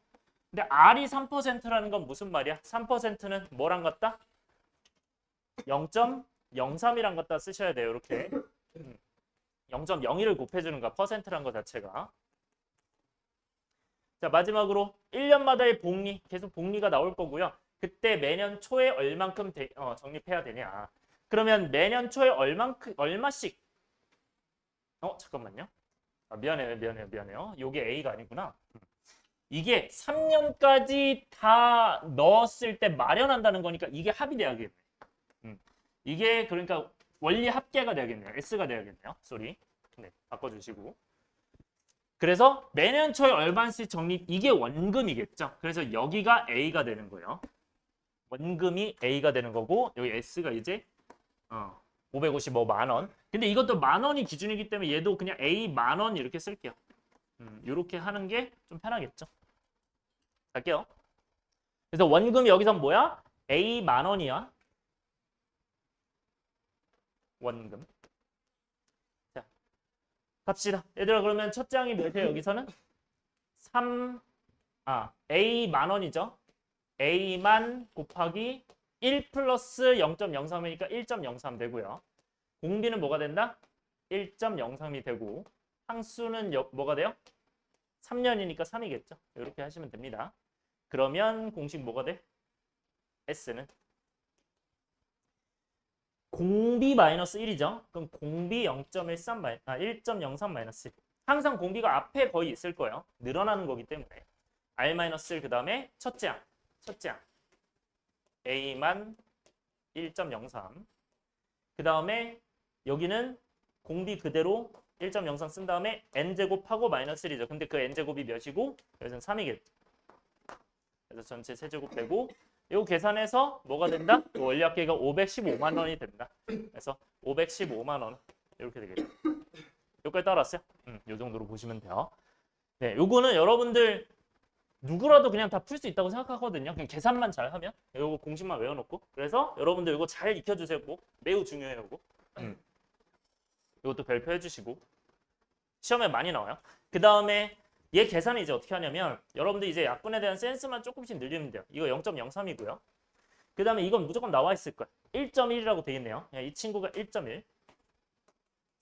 근데 R이 3%라는 건 무슨 말이야? 3%는 뭐랑 같다? 0.03이랑 갖다 쓰셔야 돼요. 이렇게 0.01을 곱해주는 거 퍼센트란 거 자체가. 자, 마지막으로 1년마다의 복리, 계속 복리가 나올 거고요. 그때 매년 초에 얼만큼 적립해야 되냐. 그러면 매년 초에 얼마씩 잠깐만요. 미안해요. 이게 A가 아니구나. 이게 3년까지 다 넣었을 때 마련한다는 거니까 이게 합이 돼야겠네. 이게 그러니까 원리 합계가 돼야겠네요. S가 돼야겠네요. 쏘리. 네, 바꿔주시고. 그래서 매년 초에 얼마씩 적립, 이게 원금이겠죠. 그래서 여기가 A가 되는 거예요. 원금이 A가 되는 거고 여기 S가 이제 555만 원. 근데 이것도 만 원이 기준이기 때문에 얘도 그냥 A 만 원 이렇게 쓸게요. 이렇게 하는 게 좀 편하겠죠. 갈게요. 그래서 원금이 여기서 뭐야? A 만 원이야. 원금. 자, 갑시다. 얘들아 그러면 첫 장이 몇이에요? 여기서는 A 만 원이죠. A만 곱하기 1 플러스 0.03이니까 1.03 되고요. 공비는 뭐가 된다? 1.03이 되고 항수는 뭐가 돼요? 3년이니까 3이겠죠. 이렇게 하시면 됩니다. 그러면 공식 뭐가 돼? S는 공비 마이너스 1이죠. 그럼 공비 1.03 마이너스 1. 항상 공비가 앞에 거의 있을 거예요. 늘어나는 거기 때문에. R 마이너스 1 그 다음에 첫째 항. A만 1.03. 그 다음에 여기는 공비 그대로 1.03 쓴 다음에 n제곱하고 마이너스 1이죠. 근데 그 n제곱이 몇이고 여기서는 3이겠죠. 그래서 전체 세제곱 되고 이거 계산해서 뭐가 된다? 원리합계가 515만 원이 된다. 그래서 515만 원 이렇게 되겠죠. 여기까지 따라왔어요? 이 정도로 보시면 돼요. 네, 요거는 여러분들 누구라도 그냥 다 풀 수 있다고 생각하거든요. 그냥 계산만 잘하면 요거 공식만 외워놓고. 그래서 여러분들 이거 잘 익혀주세요. 꼭 매우 중요해요. 이거. 이것도 별표 해주시고 시험에 많이 나와요. 그 다음에 얘 계산을 이제 어떻게 하냐면 여러분들 이제 약분에 대한 센스만 조금씩 늘리면 돼요. 이거 0.03이고요. 그 다음에 이건 무조건 나와 있을 거야. 1.1이라고 돼 있네요. 이 친구가 1.1.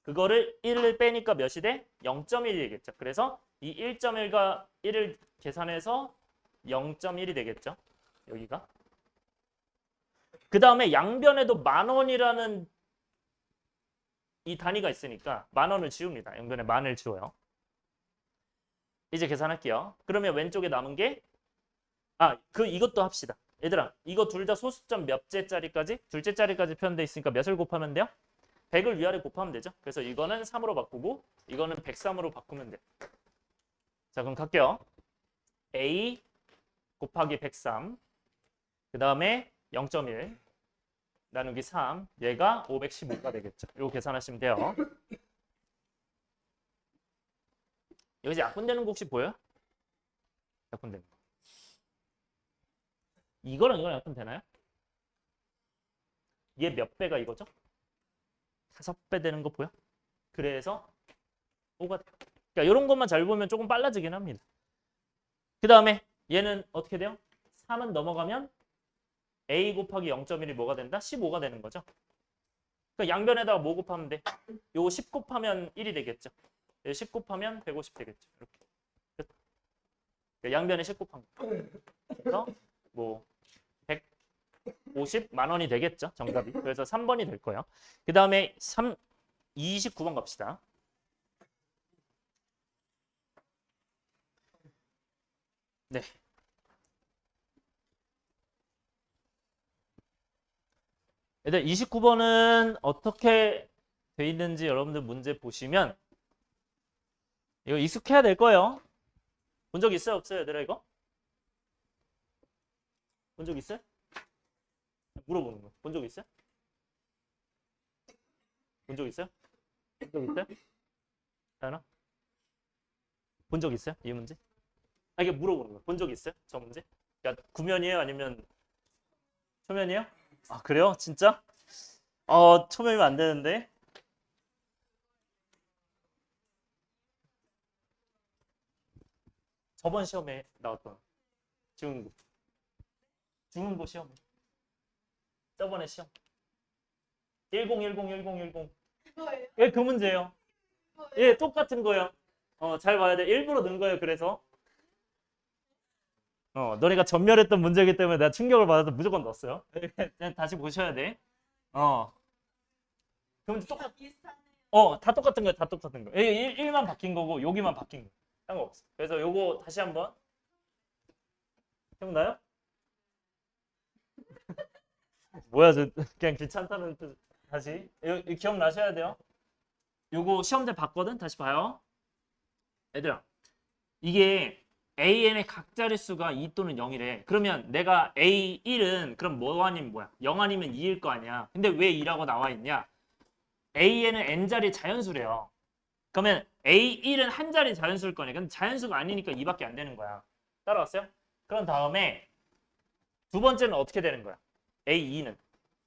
그거를 1을 빼니까 몇이 돼? 0.1이겠죠. 그래서 이 1.1과 1을 계산해서 0.1이 되겠죠. 여기가. 그 다음에 양변에도 만 원이라는 이 단위가 있으니까 만 원을 지웁니다. 양변에 만을 지워요. 이제 계산할게요. 그러면 왼쪽에 남은 게 이것도 합시다. 얘들아 이거 둘 다 소수점 몇 째짜리까지? 둘째 짜리까지 표현돼 있으니까 몇을 곱하면 돼요? 100을 위아래 곱하면 되죠. 그래서 이거는 3으로 바꾸고 이거는 103으로 바꾸면 돼요. 자 그럼 갈게요. A 곱하기 103 그 다음에 0.1 나누기 3 얘가 515가 되겠죠. 이거 계산하시면 돼요. 여기 약분되는 거 혹시 보여요? 약분되는 거. 이거랑 이거랑 약분되나요? 얘 몇 배가 이거죠? 5배 되는 거 보여? 그래서 5가 돼요. 그러니까 이런 것만 잘 보면 조금 빨라지긴 합니다. 그 다음에 얘는 어떻게 돼요? 3은 넘어가면 A 곱하기 0.1이 뭐가 된다? 15가 되는 거죠. 그러니까 양변에다가 뭐 곱하면 돼? 요거 10 곱하면 1이 되겠죠. 10 곱하면 150 되겠죠. 이렇게. 그러니까 양변에 10 곱한 거. 그래서 뭐 150만 원이 되겠죠. 정답이. 그래서 3번이 될 거예요. 그 다음에 29번 갑시다. 네. 일단 29번은 어떻게 돼 있는지 여러분들 문제 보시면 이거 익숙해야 될 거예요. 본 적 있어요? 없어요? 얘들아 이거? 본 적 있어요? 물어보는 거. 본 적 있어요? 본 적 있어요? 본 적 있어요? 다현아? 본 적 있어요? 이 문제? 이게 물어보는 거. 본 적 있어요? 저 문제? 그러니까 구면이에요? 아니면 초면이에요? 그래요? 진짜? 초면이면 안 되는데. 저번 시험에 나왔던 중흥고 시험. 저번에 시험. 10101010. 예, 그 문제예요. 예, 똑같은 거예요. 잘 봐야 돼. 일부러 넣은 거예요. 그래서 너네가 전멸했던 문제이기 때문에 내가 충격을 받아서 무조건 넣었어요. 그냥 다시 보셔야 돼. 그럼 다 똑같은 거예요. 다 똑같은 거. 1만 바뀐 거고 여기만 바뀐 거. 상관없어. 그래서 요거 다시 한번 기억나요? 뭐야 저 그냥 귀찮다는 뜻. 다시 이거 기억나셔야 돼요. 요거 시험대 봤거든. 다시 봐요. 얘들아 이게 AN의 각 자릿수가 2 또는 0이래. 그러면 내가 A1은 그럼 뭐 아니면 뭐야? 0 아니면 2일 거 아니야. 근데 왜 2라고 나와 있냐? AN은 n자리 자연수래요. 그러면 A1은 한 자리 자연수일 거네. 근데 자연수가 아니니까 2밖에 안 되는 거야. 따라왔어요? 그런 다음에 두 번째는 어떻게 되는 거야? A2는.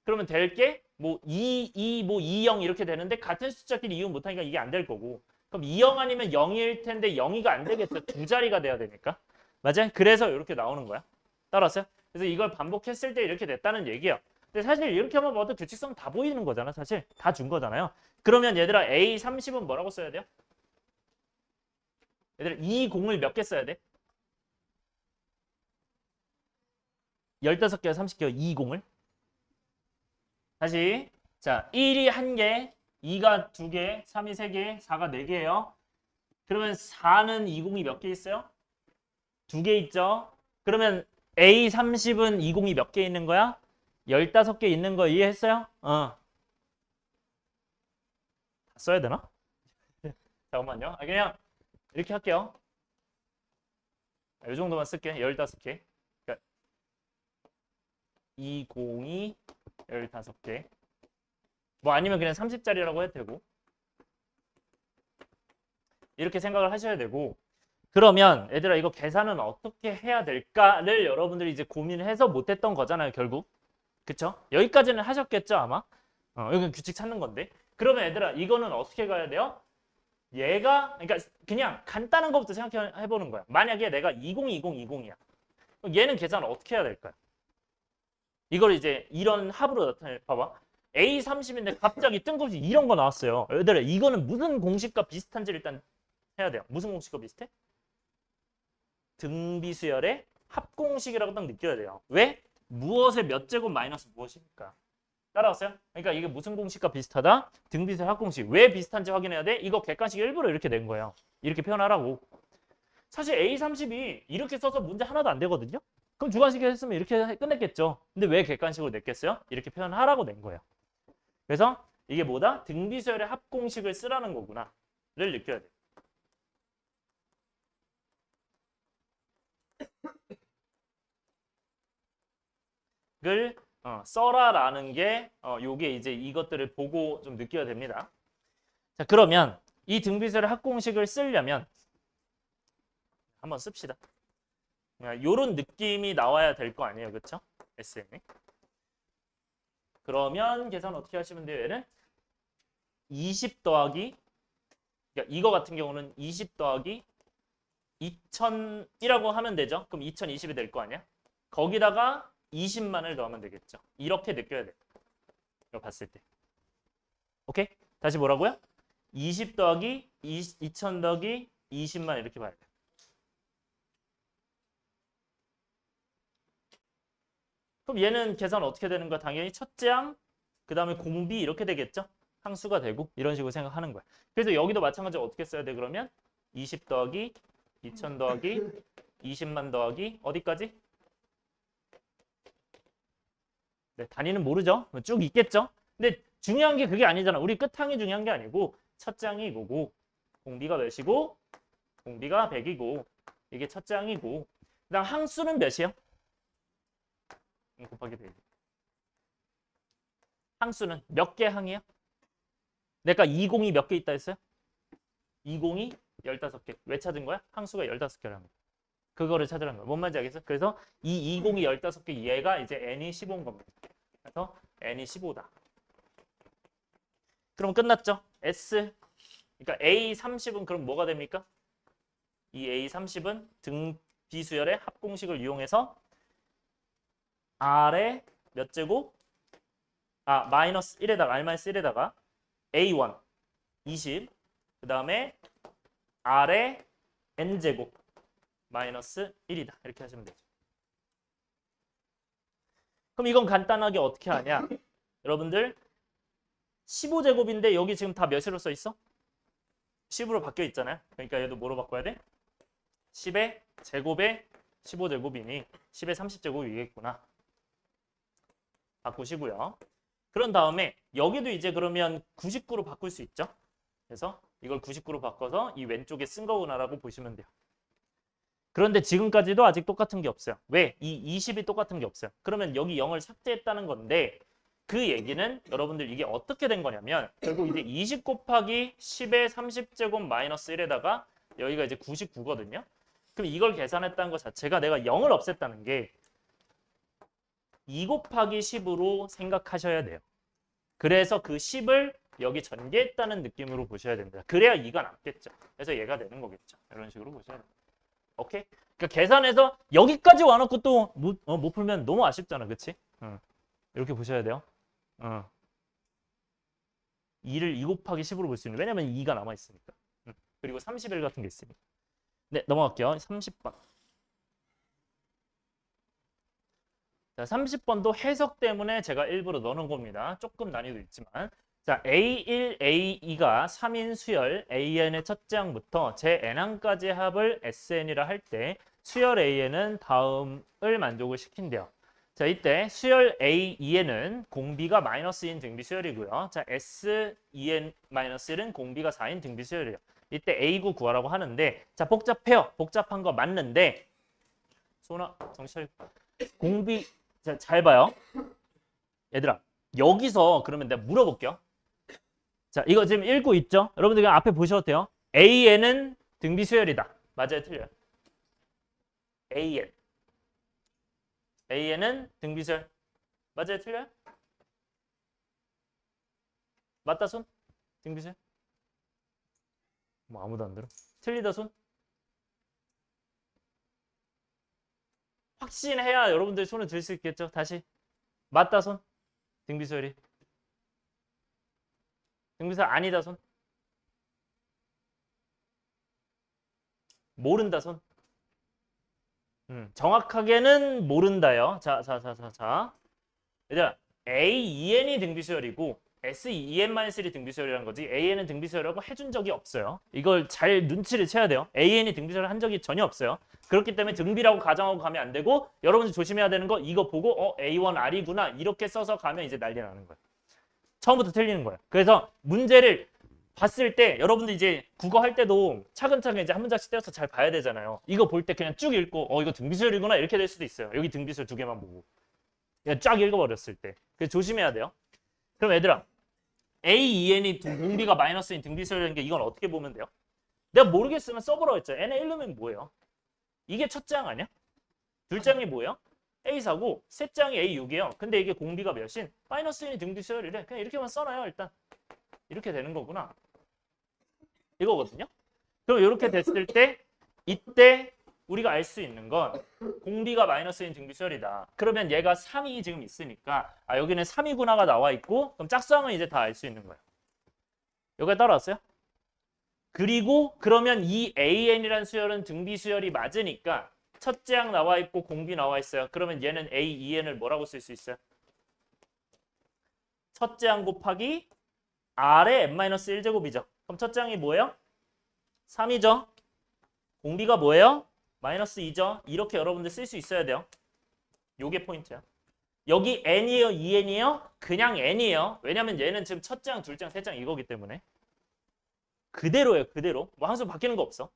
그러면 될 게 뭐 2, 뭐 2, 0 이렇게 되는데 같은 숫자끼리 이용 못하니까 이게 안 될 거고. 그럼 2, 0 아니면 0일 텐데 0이가 안 되겠죠. 두 자리가 돼야 되니까. 맞아요? 그래서 이렇게 나오는 거야. 따라왔어요? 그래서 이걸 반복했을 때 이렇게 됐다는 얘기야. 근데 사실 이렇게 하면 뭐든 규칙성 다 보이는 거잖아. 사실 다 준 거잖아요. 그러면 얘들아 A30은 뭐라고 써야 돼요? 얘들아 20을 몇 개 써야 돼? 15개와 30개와 20을? 다시 자 1이 1개, 2가 2개, 3이 3개, 4가 4개예요. 그러면 4는 20이 몇 개 있어요? 2개 있죠? 그러면 A30은 20이 몇 개 있는 거야? 15개 있는 거 이해했어요? 다 써야 되나? 잠깐만요. 그냥 이렇게 할게요. 이 정도만 쓸게. 15개. 그러니까 20이 15개. 뭐 아니면 그냥 30짜리라고 해도 되고. 이렇게 생각을 하셔야 되고. 그러면 얘들아 이거 계산은 어떻게 해야 될까를 여러분들이 이제 고민을 해서 못했던 거잖아요. 결국. 그쵸? 여기까지는 하셨겠죠 아마? 여기는 규칙 찾는 건데. 그러면 얘들아 이거는 어떻게 가야 돼요? 얘가 그러니까 그냥 간단한 것부터 생각해 보는 거야. 만약에 내가 2020이야. 그럼 얘는 계산을 어떻게 해야 될까요? 이걸 이제 이런 합으로 나타내 봐봐. A30인데 갑자기 뜬금없이 이런 거 나왔어요. 얘들아 이거는 무슨 공식과 비슷한지 일단 해야 돼요. 무슨 공식과 비슷해? 등비수열의 합공식이라고 딱 느껴야 돼요. 왜? 무엇의 몇 제곱 마이너스 무엇입니까? 따라왔어요? 그러니까 이게 무슨 공식과 비슷하다? 등비수열 합공식. 왜 비슷한지 확인해야 돼? 이거 객관식 일부러 이렇게 낸 거예요. 이렇게 표현하라고. 사실 A30이 이렇게 써서 문제 하나도 안 되거든요. 그럼 주관식 했으면 이렇게 끝냈겠죠. 근데 왜 객관식으로 냈겠어요? 이렇게 표현하라고 낸 거예요. 그래서 이게 뭐다? 등비수열의 합공식을 쓰라는 거구나. 를 느껴야 돼. 를 써라라는 게 요게 이제 이것들을 보고 좀 느껴야 됩니다. 자, 그러면 이 등비수열의 합공식을 쓰려면 한번 씁시다. 요런 느낌이 나와야 될 거 아니에요. 그렇죠? SM이. 그러면 계산 어떻게 하시면 돼요? 얘는 20 더하기 그러니까 이거 같은 경우는 20 더하기 2000이라고 하면 되죠. 그럼 2020이 될 거 아니야? 거기다가 20만을 더하면 되겠죠. 이렇게 느껴야 돼. 이거 봤을 때. 오케이? 다시 뭐라고요? 20 더하기 2000 더하기 20만 이렇게 봐야 돼. 그럼 얘는 계산 어떻게 되는 거야? 당연히 첫째 항, 그 다음에 공비 이렇게 되겠죠? 항수가 되고 이런 식으로 생각하는 거야. 그래서 여기도 마찬가지로 어떻게 써야 돼 그러면? 20 더하기 2000 더하기 20만 더하기 어디까지? 네, 단위는 모르죠? 쭉 있겠죠? 근데 중요한 게 그게 아니잖아. 우리 끝항이 중요한 게 아니고 첫째 항이 이거고 공비가 몇이고 공비가 100이고 이게 첫째 항이고 그다음 항수는 몇이에요? 곱하기 100. 항수는 몇 개 항이에요? 내가 20이 몇 개 있다 했어요? 20이 15개. 왜 찾은 거야? 항수가 15개라는 거야. 그거를 찾으라는 거야. 뭔 말인지 알겠어? 그래서 이 20이 15개 얘가 이제 n이 15인 겁니다. 그래서 n이 15다. 그럼 끝났죠? S. 그러니까 A30은 그럼 뭐가 됩니까? 이 A30은 등비수열의 합공식을 이용해서 R의 몇 제곱? 마이너스 1에다가 R-1에다가 A1 20 그 다음에 R의 N제곱 마이너스 1이다. 이렇게 하시면 되죠. 그럼 이건 간단하게 어떻게 하냐? 여러분들 15제곱인데 여기 지금 다 몇으로 써 있어? 10으로 바뀌어 있잖아요. 그러니까 얘도 뭐로 바꿔야 돼? 10의 제곱에 15제곱이니 10의 30제곱이겠구나. 바꾸시고요. 그런 다음에 여기도 이제 그러면 99로 바꿀 수 있죠. 그래서 이걸 99로 바꿔서 이 왼쪽에 쓴 거구나라고 보시면 돼요. 그런데 지금까지도 아직 똑같은 게 없어요. 왜? 이 20이 똑같은 게 없어요. 그러면 여기 0을 삭제했다는 건데 그 얘기는 여러분들 이게 어떻게 된 거냐면 결국 이제 20 곱하기 10의 30제곱 마이너스 1에다가 여기가 이제 99거든요. 그럼 이걸 계산했다는 것 자체가 내가 0을 없앴다는 게 2 곱하기 10으로 생각하셔야 돼요. 그래서 그 10을 여기 전개했다는 느낌으로 보셔야 됩니다. 그래야 2가 남겠죠. 그래서 얘가 되는 거겠죠. 이런 식으로 보셔야 돼요. 오케이? 그러니까 계산해서 여기까지 와놓고 또 못 풀면 너무 아쉽잖아. 그치? 이렇게 보셔야 돼요. 2를 2 곱하기 10으로 볼 수 있는. 왜냐면 2가 남아있으니까. 그리고 31 같은 게 있으니까. 네, 넘어갈게요. 30번. 자, 30번도 해석 때문에 제가 일부러 넣어놓은 겁니다. 조금 난이도 있지만. 자, A1, A2가 3인 수열 AN의 첫째 항부터 제 N항까지 합을 SN이라 할 때 수열 AN은 다음을 만족을 시킨대요. 자, 이때 수열 A2에는 공비가 마이너스인 등비 수열이고요. 자, S2N-1은 공비가 4인 등비 수열이에요. 이때 A9 구하라고 하는데 자, 복잡해요. 복잡한 거 맞는데 소나 정찰 공비 자, 잘 봐요. 얘들아, 여기서 그러면 내가 물어볼게요. 자, 이거 지금 읽고 있죠? 여러분들 그냥 앞에 보셔도 돼요. AN은 등비 수열이다. 맞아요, 틀려요? AN. AN은 등비 수열. 맞아요, 틀려요? 맞다 손? 등비 수열? 뭐 아무도 안 들어. 틀리다 손? 확신해야 여러분들 손을 들 수 있겠죠? 다시. 맞다 손? 등비 수열이. 등비 수열 아니다 손? 모른다 손? 정확하게는 모른다요. 자. 얘들아, A2N이 등비수열이고 S2N-3 등비수열이라는 거지 AN은 등비수열이라고 해준 적이 없어요. 이걸 잘 눈치를 채야 돼요. AN이 등비수열을 한 적이 전혀 없어요. 그렇기 때문에 등비라고 가정하고 가면 안 되고 여러분들 조심해야 되는 거 이거 보고 A1R이구나 이렇게 써서 가면 이제 난리 나는 거예요. 처음부터 틀리는 거예요. 그래서 문제를 봤을 때 여러분들 이제 국어 할 때도 차근차근 이제 한 문장씩 떼어서 잘 봐야 되잖아요. 이거 볼 때 그냥 쭉 읽고 이거 등비수열이구나 이렇게 될 수도 있어요. 여기 등비수열 두 개만 보고 그냥 쫙 읽어버렸을 때. 그래서 조심해야 돼요. 그럼 얘들아 A2N이 공비가 마이너스인 등비수열이라는 게 이건 어떻게 보면 돼요? 내가 모르겠으면 써보라고 했죠. N의 1르면 뭐예요? 이게 첫째 항 아니야? 둘째 항이 뭐예요? A4고 셋째 항이 A6이에요. 근데 이게 공비가 몇인? 마이너스인이 등비수열이래. 그냥 이렇게만 써놔요. 일단 이렇게 되는 거구나. 이거거든요. 그럼 이렇게 됐을 때 이때 우리가 알 수 있는 건 공비가 마이너스인 등비수열이다. 그러면 얘가 3이 지금 있으니까 여기는 3이구나가 나와 있고 그럼 짝수항은 이제 다 알 수 있는 거예요. 여기가 따라왔어요? 그리고 그러면 이 AN이라는 수열은 등비수열이 맞으니까 첫째 항 나와 있고 공비 나와 있어요. 그러면 얘는 A2N을 뭐라고 쓸 수 있어요? 첫째 항 곱하기 R의 n-1제곱이죠. 그럼 첫째 항이 뭐예요? 3이죠. 공비가 뭐예요? 마이너스 2죠. 이렇게 여러분들 쓸 수 있어야 돼요. 요게 포인트야. 여기 n이에요? 2n이에요? 그냥 n이에요. 왜냐면 얘는 지금 첫째 항, 둘째 항, 셋째 항 이거기 때문에. 그대로예요. 그대로. 뭐 항상 바뀌는 거 없어.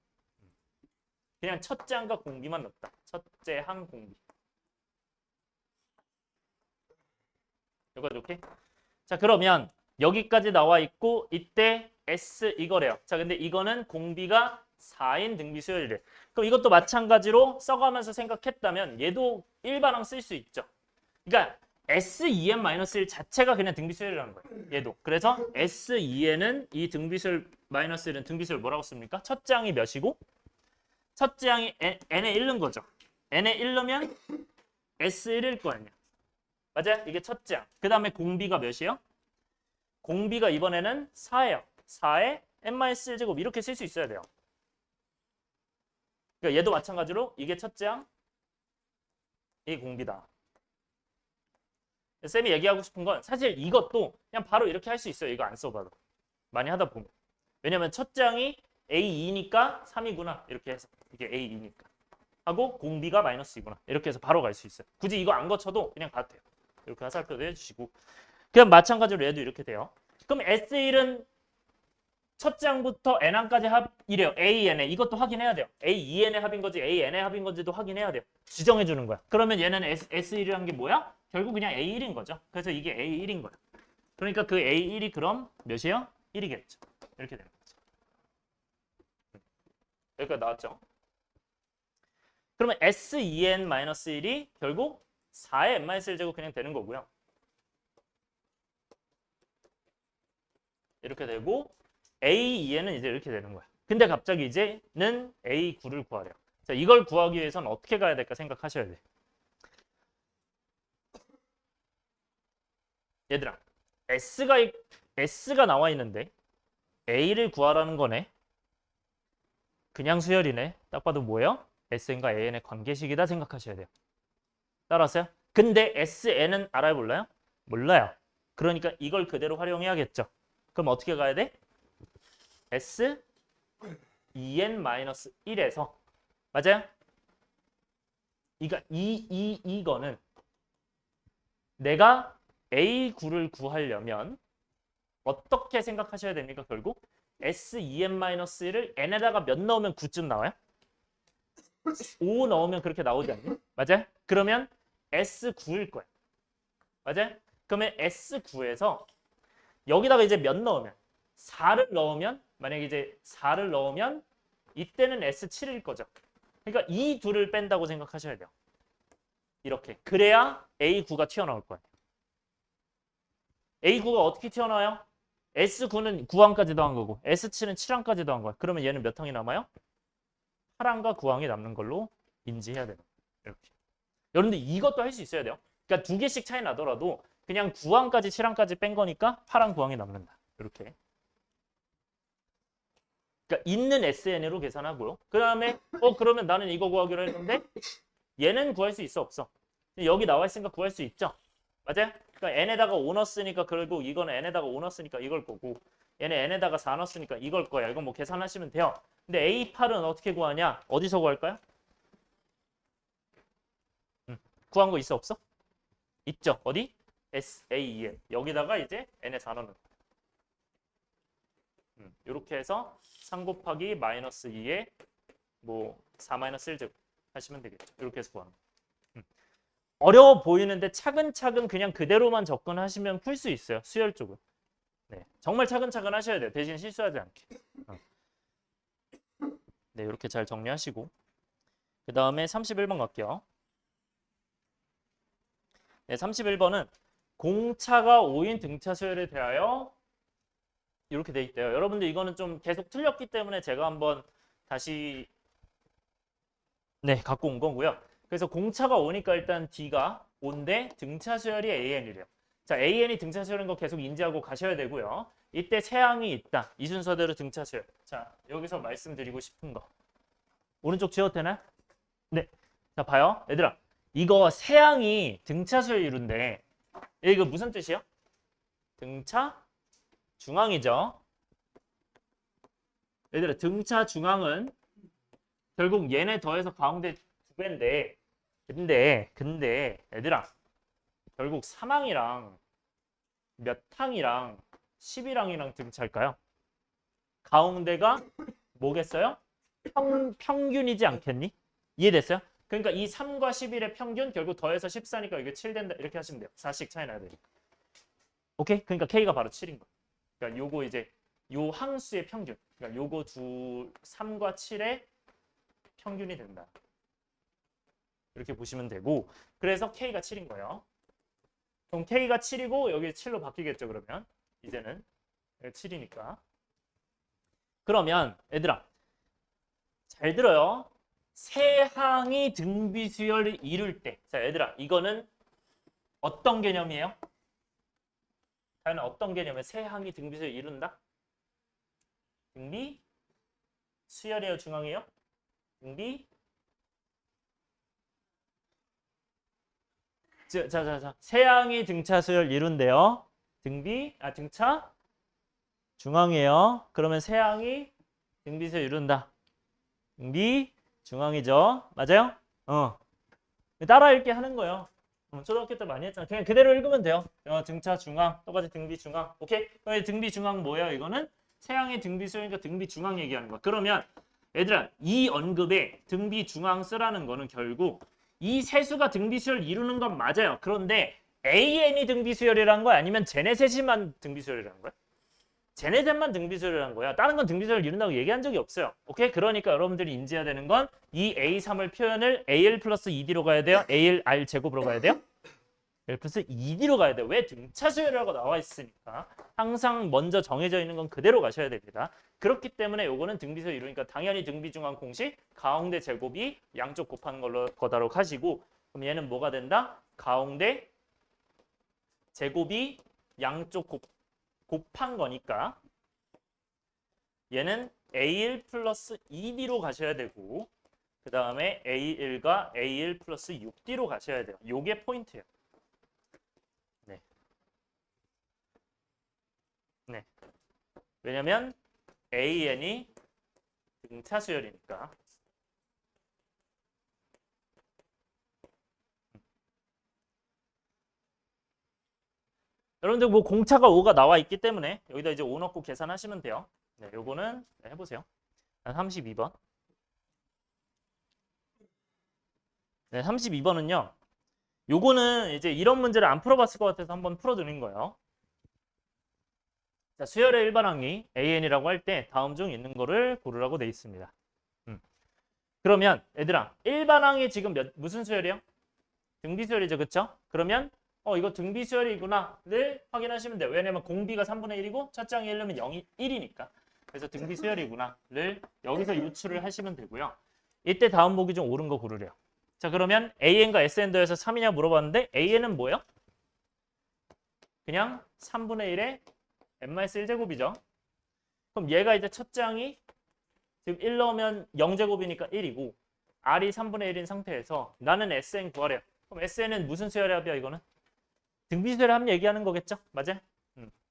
그냥 첫째 항과 공비만 넣었다. 첫째 항 공비. 여기까지 오케이? 자, 그러면 여기까지 나와 있고 이때 S 이거래요. 자, 근데 이거는 공비가 4인 등비수열이래. 그럼 이것도 마찬가지로 써가면서 생각했다면 얘도 일반항 쓸 수 있죠. 그러니까 S2N-1 자체가 그냥 등비수열이라는 거예요. 얘도. 그래서 S2N은 이 등비수열 마이너스 1은 등비수열 뭐라고 씁니까? 첫째 항이 몇이고 첫째 항이 N에 1는 거죠. N에 1넣으면 S1일 거 아니야. 맞아요? 이게 첫째 항. 그 다음에 공비가 몇이에요? 공비가 이번에는 4예요. 4에 n-1제곱 이렇게 쓸 수 있어야 돼요. 그러니까 얘도 마찬가지로 이게 첫째 항, 이게 공비다. 쌤이 얘기하고 싶은 건 사실 이것도 그냥 바로 이렇게 할 수 있어요. 이거 안 써봐도. 많이 하다 보면. 왜냐면 첫째 항이 A2니까 3이구나. 이렇게 해서 이게 A2니까. 하고 공비가 마이너스 2구나. 이렇게 해서 바로 갈 수 있어요. 굳이 이거 안 거쳐도 그냥 가도 돼요. 이렇게 화살표도 해주시고. 그냥 마찬가지로 얘도 이렇게 돼요. 그럼 S1은 첫 장부터 n항까지 합이래요. a,n에 이것도 확인해야 돼요. a,2n의 합인 건지 a,n의 합인 건지도 확인해야 돼요. 지정해 주는 거야. 그러면 얘는 S1이라는 게 뭐야? 결국 그냥 A1인 거죠. 그래서 이게 A1인 거야. 그러니까 그 A1이 그럼 몇이에요? 1이겠죠. 이렇게 되는 거죠. 여기까지 나왔죠? 그러면 S2n-1이 결국 4의 n-1제곱 그냥 되는 거고요. 이렇게 되고 A2n은 이제 이렇게 되는 거야. 근데 갑자기 이제는 A9를 구하래요. 자, 이걸 구하기 위해서는 어떻게 가야 될까 생각하셔야 돼. 얘들아, S가 나와 있는데 A를 구하라는 거네. 그냥 수열이네. 딱 봐도 뭐예요? SN과 AN의 관계식이다 생각하셔야 돼요. 따라왔어요? 근데 SN은 알아요, 몰라요? 몰라요. 그러니까 이걸 그대로 활용해야겠죠. 그럼 어떻게 가야 돼? S 2n-1에서 맞아요? 이거는 내가 A9를 구하려면 어떻게 생각하셔야 됩니까? 결국 S2n-1을 n에다가 몇 넣으면 9쯤 나와요? 5 넣으면 그렇게 나오지 않니? 맞아요? 그러면 S9일 거야. 맞아요? 그러면 S9에서 여기다가 이제 몇 넣으면 4를 넣으면 만약에 이제 4를 넣으면 이때는 S7일 거죠. 그러니까 이 둘을 뺀다고 생각하셔야 돼요. 이렇게. 그래야 A9가 튀어나올 거예요. A9가 어떻게 튀어나와요? S9는 9항까지 더한 거고 S7은 7항까지 더한 거야. 그러면 얘는 몇 항이 남아요? 8항과 9항이 남는 걸로 인지해야 돼요. 이렇게. 여러분들 이것도 할 수 있어야 돼요. 그러니까 두 개씩 차이 나더라도 그냥 9항까지 7항까지 뺀 거니까 8항, 9항이 남는다. 이렇게. 그러니까 있는 SN으로 계산하고요. 그 다음에 그러면 나는 이거 구하기로 했는데 얘는 구할 수 있어 없어? 여기 나와 있으니까 구할 수 있죠. 맞아요? 그러니까 n에다가 5 넣었으니까 결국 이거는 n에다가 5 넣었으니까 이걸 거고 얘는 n에다가 4 넣었으니까 이걸 거야. 이건 뭐 계산하시면 돼요. 근데 A8은 어떻게 구하냐? 어디서 구할까요? 구한 거 있어 없어? 있죠. 어디? SAN. 여기다가 이제 n에 4 넣는 거. 이렇게 해서 3 곱하기 마이너스 2에 뭐 4 마이너스 1제곱 하시면 되겠죠. 이렇게 해서 구하는 거. 어려워 보이는데 차근차근 그냥 그대로만 접근하시면 풀 수 있어요. 수열 쪽은. 네, 정말 차근차근 하셔야 돼요. 대신 실수하지 않게. 네, 이렇게 잘 정리하시고 그 다음에 31번 갈게요. 네, 31번은 공차가 5인 등차 수열에 대하여 이렇게 돼 있대요. 여러분들 이거는 좀 계속 틀렸기 때문에 제가 한번 다시 갖고 온 거고요. 그래서 공차가 5니까 일단 D가 5인데 등차 수열이 AN이래요. 자, AN이 등차 수열인 거 계속 인지하고 가셔야 되고요. 이때 세항이 있다. 이 순서대로 등차 수열. 자, 여기서 말씀드리고 싶은 거. 오른쪽 지워도 되나요? 네. 자, 봐요. 얘들아. 이거 세항이 등차 수열 이룬데 이거 무슨 뜻이요? 등차 중앙이죠. 얘들아, 등차 중앙은 결국 얘네 더해서 가운데 2배인데 근데 얘들아 결국 3항이랑 몇 항이랑 11항이랑 등차일까요? 가운데가 뭐겠어요? 평균이지 않겠니? 이해됐어요? 그러니까 이 3과 11의 평균 결국 더해서 14니까 이게 7 된다 이렇게 하시면 돼요. 4씩 차이 나야 되니까. 오케이? 그러니까 K가 바로 7인 거야. 그러니까 요거 이제 요 항수의 평균. 그러니까 요거 3과 7의 평균이 된다. 이렇게 보시면 되고 그래서 K가 7인 거예요. 그럼 K가 7이고 여기 7로 바뀌겠죠. 그러면 이제는 7이니까. 그러면 얘들아 잘 들어요. 세항이 등비수열을 이룰 때. 자 얘들아 이거는 어떤 개념이에요? 과연 어떤 개념이에요? 세항이 등비수열을 이룬다? 등비 수열이에요? 중앙이에요? 등비 자. 세항이 등차 수열 이룬대요. 등차 중앙이에요. 그러면 세항이 등비 수열 이룬다. 등비 중앙이죠. 맞아요? 따라 읽게 하는 거예요. 초등학교 때 많이 했잖아. 그냥 그대로 읽으면 돼요. 등차 중앙, 똑같이 등비 중앙. 오케이? 등비 중앙 뭐예요? 이거는 세항의 등비 수열이니까 등비 중앙 얘기하는 거야. 그러면 얘들아 이 언급에 등비 중앙 쓰라는 거는 결국 이 세수가 등비 수열 이루는 건 맞아요. 그런데 AN이 등비 수열이라는 거야? 아니면 제네셋만 등비 수열이라는 거야? 제네셋만 등비 수열이라는 거야. 다른 건 등비 수열을 이룬다고 얘기한 적이 없어요. 오케이? 그러니까 여러분들이 인지해야 되는 건 이 A3을 표현을 AL 플러스 2D로 가야 돼요? ALR 제곱으로 가야 돼요? L 플러스 2D로 가야 돼요. 왜? 등차 수열이라고 나와 있으니까. 항상 먼저 정해져 있는 건 그대로 가셔야 됩니다. 그렇기 때문에 요거는 등비수열 이루니까 당연히 등비중앙 공식 가운데 제곱이 양쪽 곱하는 걸로 거다록 하시고, 그럼 얘는 뭐가 된다? 가운데 제곱이 양쪽 곱한 거니까 얘는 A1 플러스 2D로 가셔야 되고, 그 다음에 A1과 A1 플러스 6D로 가셔야 돼요. 요게 포인트예요. 네. 네. 왜냐면 AN이 등차 수열이니까. 여러분들 뭐 공차가 5가 나와 있기 때문에 여기다 이제 5 넣고 계산하시면 돼요. 네, 요거는 네, 해보세요. 32번. 네, 32번은요. 요거는 이제 이런 문제를 안 풀어봤을 것 같아서 한번 풀어드린 거예요. 자, 수열의 일반항이 AN이라고 할 때 다음 중 있는 거를 고르라고 돼 있습니다. 그러면 얘들아, 일반항이 지금 무슨 수열이요? 등비수열이죠, 그쵸? 그러면 이거 등비수열이구나를 확인하시면 돼요. 왜냐면 공비가 3분의 1이고 첫 장이 1이면 0이 1이니까. 그래서 등비수열이구나를 여기서 유추를 하시면 되고요. 이때 다음 보기 중 옳은 거 고르래요. 자, 그러면 AN과 SN 더해서 3이냐 물어봤는데 AN은 뭐예요? 그냥 3분의 1의 n-1제곱이죠. 그럼 얘가 이제 첫 장이 지금 1 넣으면 0제곱이니까 1이고 R이 3분의 1인 상태에서 나는 SN 구하래요. 그럼 SN은 무슨 수열의 합이야 이거는? 등비수열의 합 얘기하는 거겠죠? 맞아?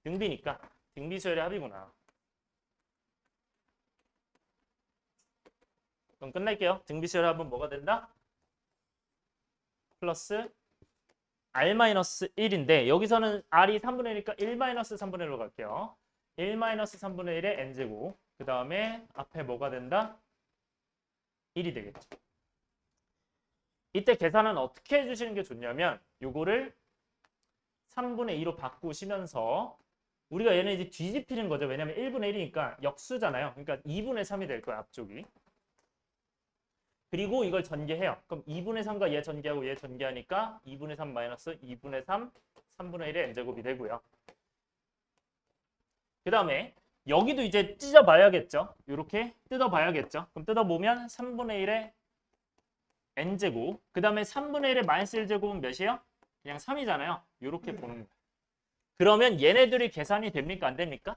등비니까 등비수열의 합이구나. 그럼 끝낼게요. 등비수열의 합은 뭐가 된다? 플러스 R-1인데 여기서는 R이 3분의 1이니까 1-3분의 1로 갈게요. 1-3분의 1의 n제곱. 그 다음에 앞에 뭐가 된다? 1이 되겠죠. 이때 계산은 어떻게 해주시는 게 좋냐면 요거를 3분의 2로 바꾸시면서 우리가 얘는 이제 뒤집히는 거죠. 왜냐면 1분의 1이니까 역수잖아요. 그러니까 2분의 3이 될 거야, 앞쪽이. 그리고 이걸 전개해요. 그럼 2분의 3과 얘 전개하고 얘 전개하니까 2분의 3 마이너스 2분의 3, 3분의 1의 n제곱이 되고요. 그 다음에 여기도 이제 찢어봐야겠죠. 이렇게 뜯어봐야겠죠. 그럼 뜯어보면 3분의 1의 n제곱. 그 다음에 3분의 1의 마이너스 1제곱은 몇이에요? 그냥 3이잖아요. 이렇게 보는 거예요. 그러면 얘네들이 계산이 됩니까? 안 됩니까?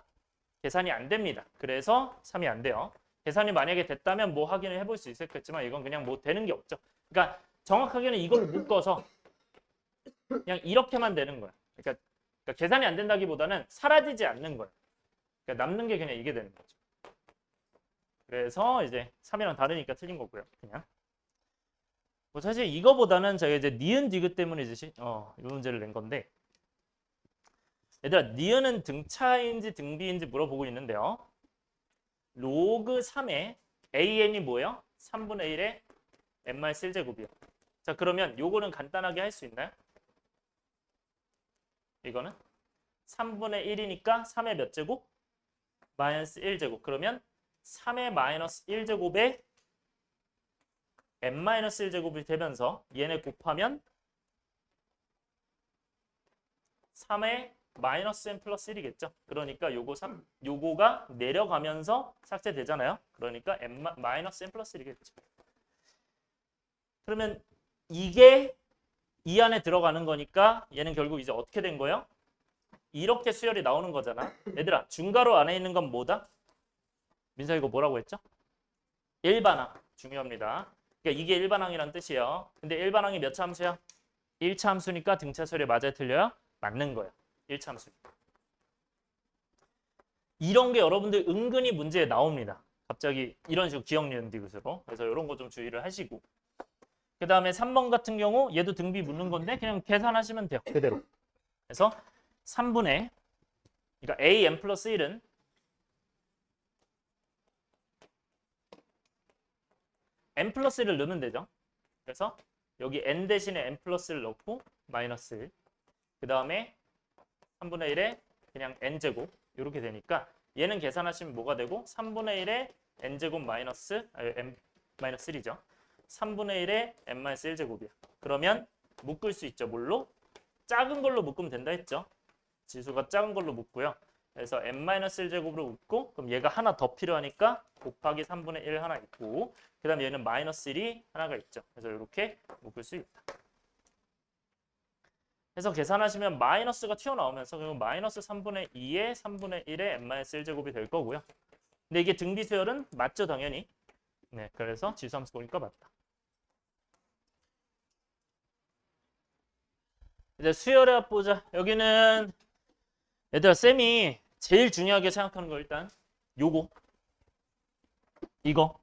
계산이 안 됩니다. 그래서 3이 안 돼요. 계산이 만약에 됐다면 뭐 확인을 해볼 수 있었겠지만 이건 그냥 뭐 되는 게 없죠. 그러니까 정확하게는 이걸 묶어서 그냥 이렇게만 되는 거예요. 그러니까 계산이 안 된다기보다는 사라지지 않는 거예요. 그러니까 남는 게 그냥 이게 되는 거죠. 그래서 이제 3이랑 다르니까 틀린 거고요. 그냥. 뭐 사실 이거보다는 제가 이제 니은 디귿 때문에 이제 이 문제를 낸 건데 얘들아 니은은 등차인지 등비인지 물어보고 있는데요. 로그 3의 AN이 뭐예요? 3분의 1의 n-1제곱이요. 자 그러면 요거는 간단하게 할 수 있나요? 이거는 3분의 1이니까 3의 몇 제곱? 마이너스 1제곱. 그러면 3의 마이너스 1제곱에 n-1제곱이 되면서 얘네 곱하면 3의 마이너스 n 플러스 1이겠죠. 그러니까 요거가 내려가면서 삭제되잖아요. 그러니까 마이너스 n 플러스 1이겠죠. 그러면 이게 이 안에 들어가는 거니까 얘는 결국 이제 어떻게 된 거예요? 이렇게 수열이 나오는 거잖아. 얘들아 중괄호 안에 있는 건 뭐다? 민서 이거 뭐라고 했죠? 일반항. 중요합니다. 그러니까 이게 일반항이란 뜻이에요. 근데 일반항이 몇 차 함수야? 1차 함수니까 등차 수열이 맞아요 틀려요? 맞는 거예요. 1차 함수니까. 이런 게 여러분들 은근히 문제에 나옵니다. 갑자기 이런 식으로 기억 니은 디귿으로. 그래서 이런 거 좀 주의를 하시고. 그 다음에 3번 같은 경우 얘도 등비 묻는 건데 그냥 계산하시면 돼요. 그대로. 그래서 3분의 그러니까 a n 플러스 1은 n 플러스 1을 넣으면 되죠. 그래서 여기 n 대신에 n 플러스 1을 넣고 마이너스 1. 그 다음에 3분의 1에 그냥 n제곱 이렇게 되니까 얘는 계산하시면 뭐가 되고 3분의 1에 n제곱 마이너스 n 마이너스 1이죠. 3분의 1에 n 마이너스 1제곱이야. 그러면 묶을 수 있죠. 뭘로? 작은 걸로 묶으면 된다 했죠. 지수가 작은 걸로 묶고요. 그래서 n-1제곱으로 묶고 그럼 얘가 하나 더 필요하니까 곱하기 3분의 1 하나 있고 그 다음에 얘는 마이너스 1이 하나가 있죠. 그래서 이렇게 묶을 수 있다. 그래서 계산하시면 마이너스가 튀어나오면서 결국 마이너스 3분의 2에 3분의 1에 n-1제곱이 될 거고요. 근데 이게 등비수열은 맞죠, 당연히. 네, 그래서 지수함수 보니까 맞다. 이제 수열의 합 보자. 여기는 얘들아 쌤이 제일 중요하게 생각하는 거 일단 요거 이거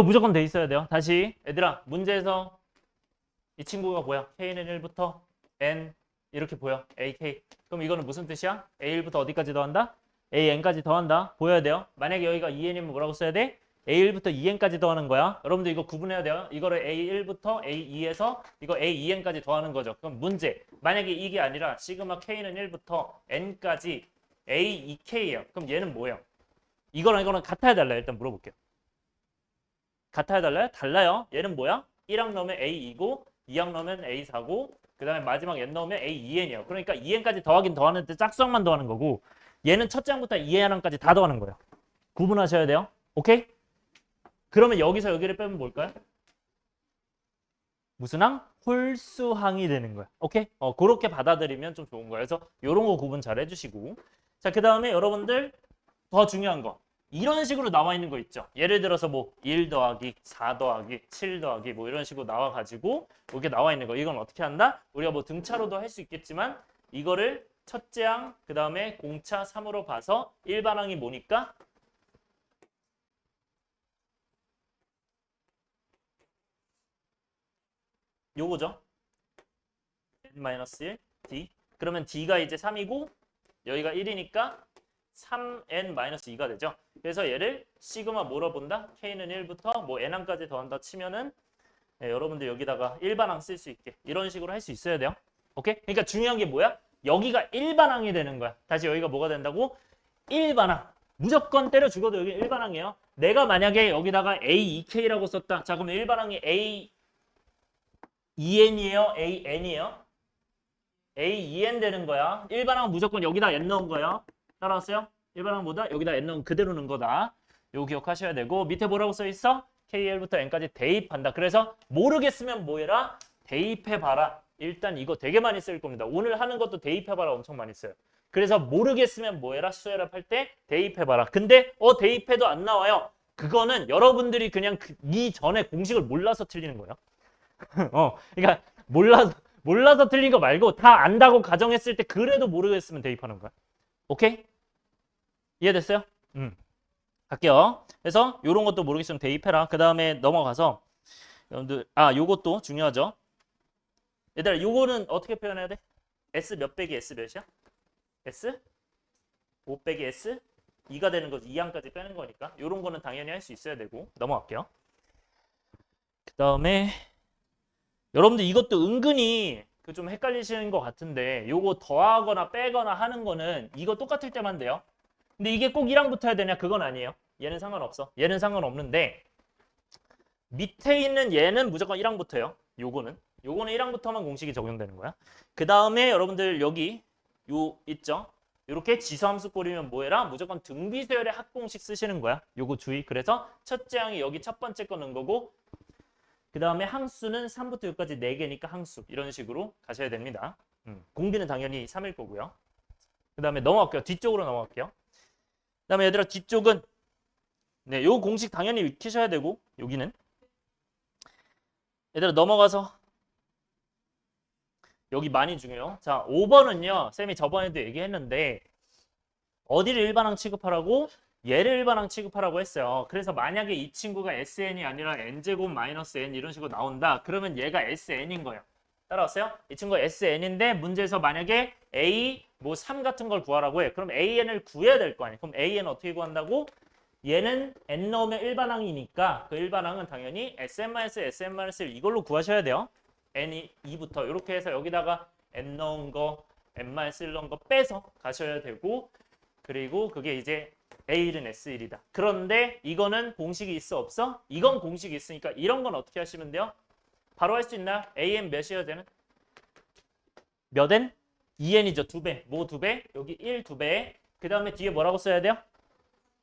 무조건 돼 있어야 돼요. 다시 얘들아 문제에서 이 친구가 뭐야? K는 1부터 N 이렇게 보여. AK. 그럼 이거는 무슨 뜻이야? A1부터 어디까지 더한다? AN까지 더한다. 보여야 돼요. 만약에 여기가 2N이면 뭐라고 써야 돼? A1부터 2N까지 더하는 거야. 여러분들 이거 구분해야 돼요. 이거를 A1부터 A2에서 이거 A2N까지 더하는 거죠. 그럼 문제. 만약에 이게 아니라 시그마 K는 1부터 N까지 A2K예요. 그럼 얘는 뭐예요? 이거랑 이거랑 같아야 달라요? 일단 물어볼게요. 같아야 달라요? 달라요. 얘는 뭐야? 1항 넣으면 A2고 2항 넣으면 A4고 그 다음에 마지막 N 넣으면 A2N이에요. 그러니까 2N까지 더하긴 더하는데 짝수항만 더하는 거고 얘는 첫째 항부터 2N항까지 다 더하는 거예요. 구분하셔야 돼요. 오케이? 그러면 여기서 여기를 빼면 뭘까요? 무슨 항? 홀수항이 되는 거야. 오케이? 그렇게 받아들이면 좀 좋은 거예요. 그래서 이런 거 구분 잘 해주시고 자, 그 다음에 여러분들 더 중요한 거 이런 식으로 나와 있는 거 있죠. 예를 들어서 뭐 1 더하기 4 더하기 7 더하기 뭐 이런 식으로 나와가지고 이렇게 나와 있는 거 이건 어떻게 한다? 우리가 뭐 등차로도 할 수 있겠지만 이거를 첫째 항, 그 다음에 공차 3으로 봐서 일반항이 뭐니까? 요거죠. n-1 d. 그러면 d가 이제 3이고 여기가 1이니까 3n-2가 되죠. 그래서 얘를 시그마 뭐로 본다? k는 1부터 뭐 n항까지 더한다 치면은 여러분들 여기다가 일반항 쓸 수 있게 이런 식으로 할 수 있어야 돼요. 오케이? 그러니까 중요한 게 뭐야? 여기가 일반항이 되는 거야. 다시 여기가 뭐가 된다고? 일반항. 무조건 때려 죽어도 여기 일반항이에요. 내가 만약에 여기다가 A2K라고 썼다. 자, 그럼 일반항이 A2N이에요? AN이에요? A2N 되는 거야. 일반항 무조건 여기다 N 넣은 거야. 따라왔어요? 일반항보다 여기다 N 넣은 그대로 넣은 거다. 요거 기억하셔야 되고 밑에 뭐라고 써 있어? KL부터 N까지 대입한다. 그래서 모르겠으면 뭐 해라? 대입해봐라. 일단 이거 되게 많이 쓸 겁니다. 오늘 하는 것도 대입해봐라 엄청 많이 써요. 그래서 모르겠으면 뭐 해라? 수열합 할 때 대입해봐라. 근데 대입해도 안 나와요. 그거는 여러분들이 그냥 이전에 공식을 몰라서 틀리는 거예요. 그러니까 몰라서 틀린 거 말고 다 안다고 가정했을 때 그래도 모르겠으면 대입하는 거야. 오케이? 이해됐어요? 갈게요. 그래서 이런 것도 모르겠으면 대입해라. 그 다음에 넘어가서 여러분들 요것도 중요하죠. 얘들아 요거는 어떻게 표현해야 돼? S 몇 빼기 S 몇이야? S? 5 빼기 S? 2가 되는 거지. 2항까지 빼는 거니까. 요런 거는 당연히 할 수 있어야 되고 넘어갈게요. 그 다음에 여러분들 이것도 은근히 좀 헷갈리시는 것 같은데 요거 더하거나 빼거나 하는 거는 이거 똑같을 때만 돼요. 근데 이게 꼭 1항 붙어야 되냐? 그건 아니에요. 얘는 상관없어. 얘는 상관없는데 밑에 있는 얘는 무조건 1항 붙어요. 요거는 1항부터만 공식이 적용되는 거야. 그 다음에 여러분들 여기 요 있죠? 이렇게 지수함수 꼬리면 뭐해라? 무조건 등비수열의 합공식 쓰시는 거야. 요거 주의. 그래서 첫째 항이 여기 첫 번째 거 넣은 거고 그 다음에 항수는 3부터 6까지 4개니까 항수. 이런 식으로 가셔야 됩니다. 공비는 당연히 3일 거고요. 그 다음에 넘어갈게요. 뒤쪽으로 넘어갈게요. 그 다음에 얘들아 뒤쪽은 네, 요 공식 당연히 익히셔야 되고 여기는 얘들아 넘어가서 여기 많이 중요해요. 자, 5번은요. 쌤이 저번에도 얘기했는데 어디를 일반항 취급하라고? 얘를 일반항 취급하라고 했어요. 그래서 만약에 이 친구가 SN이 아니라 N제곱 마이너스 N 이런 식으로 나온다. 그러면 얘가 SN인 거예요. 따라왔어요? 이 친구가 SN인데 문제에서 만약에 A 뭐 3 같은 걸 구하라고 해. 그럼 AN을 구해야 될 거 아니에요. 그럼 AN 어떻게 구한다고? 얘는 n 넣으면 일반항이니까 그 일반항은 당연히 SM-SM-1 이걸로 구하셔야 돼요. n이 2부터 이렇게 해서 여기다가 n 넣은 거, n-1 넣은 거 빼서 가셔야 되고 그리고 그게 이제 A1은 S1이다. 그런데 이거는 공식이 있어 없어? 이건 공식이 있으니까 이런 건 어떻게 하시면 돼요? 바로 할 수 있나? AN 몇이어야 되는? 몇 n? 2n이죠. 2배. 뭐 2배? 여기 1 2배. 그 다음에 뒤에 뭐라고 써야 돼요?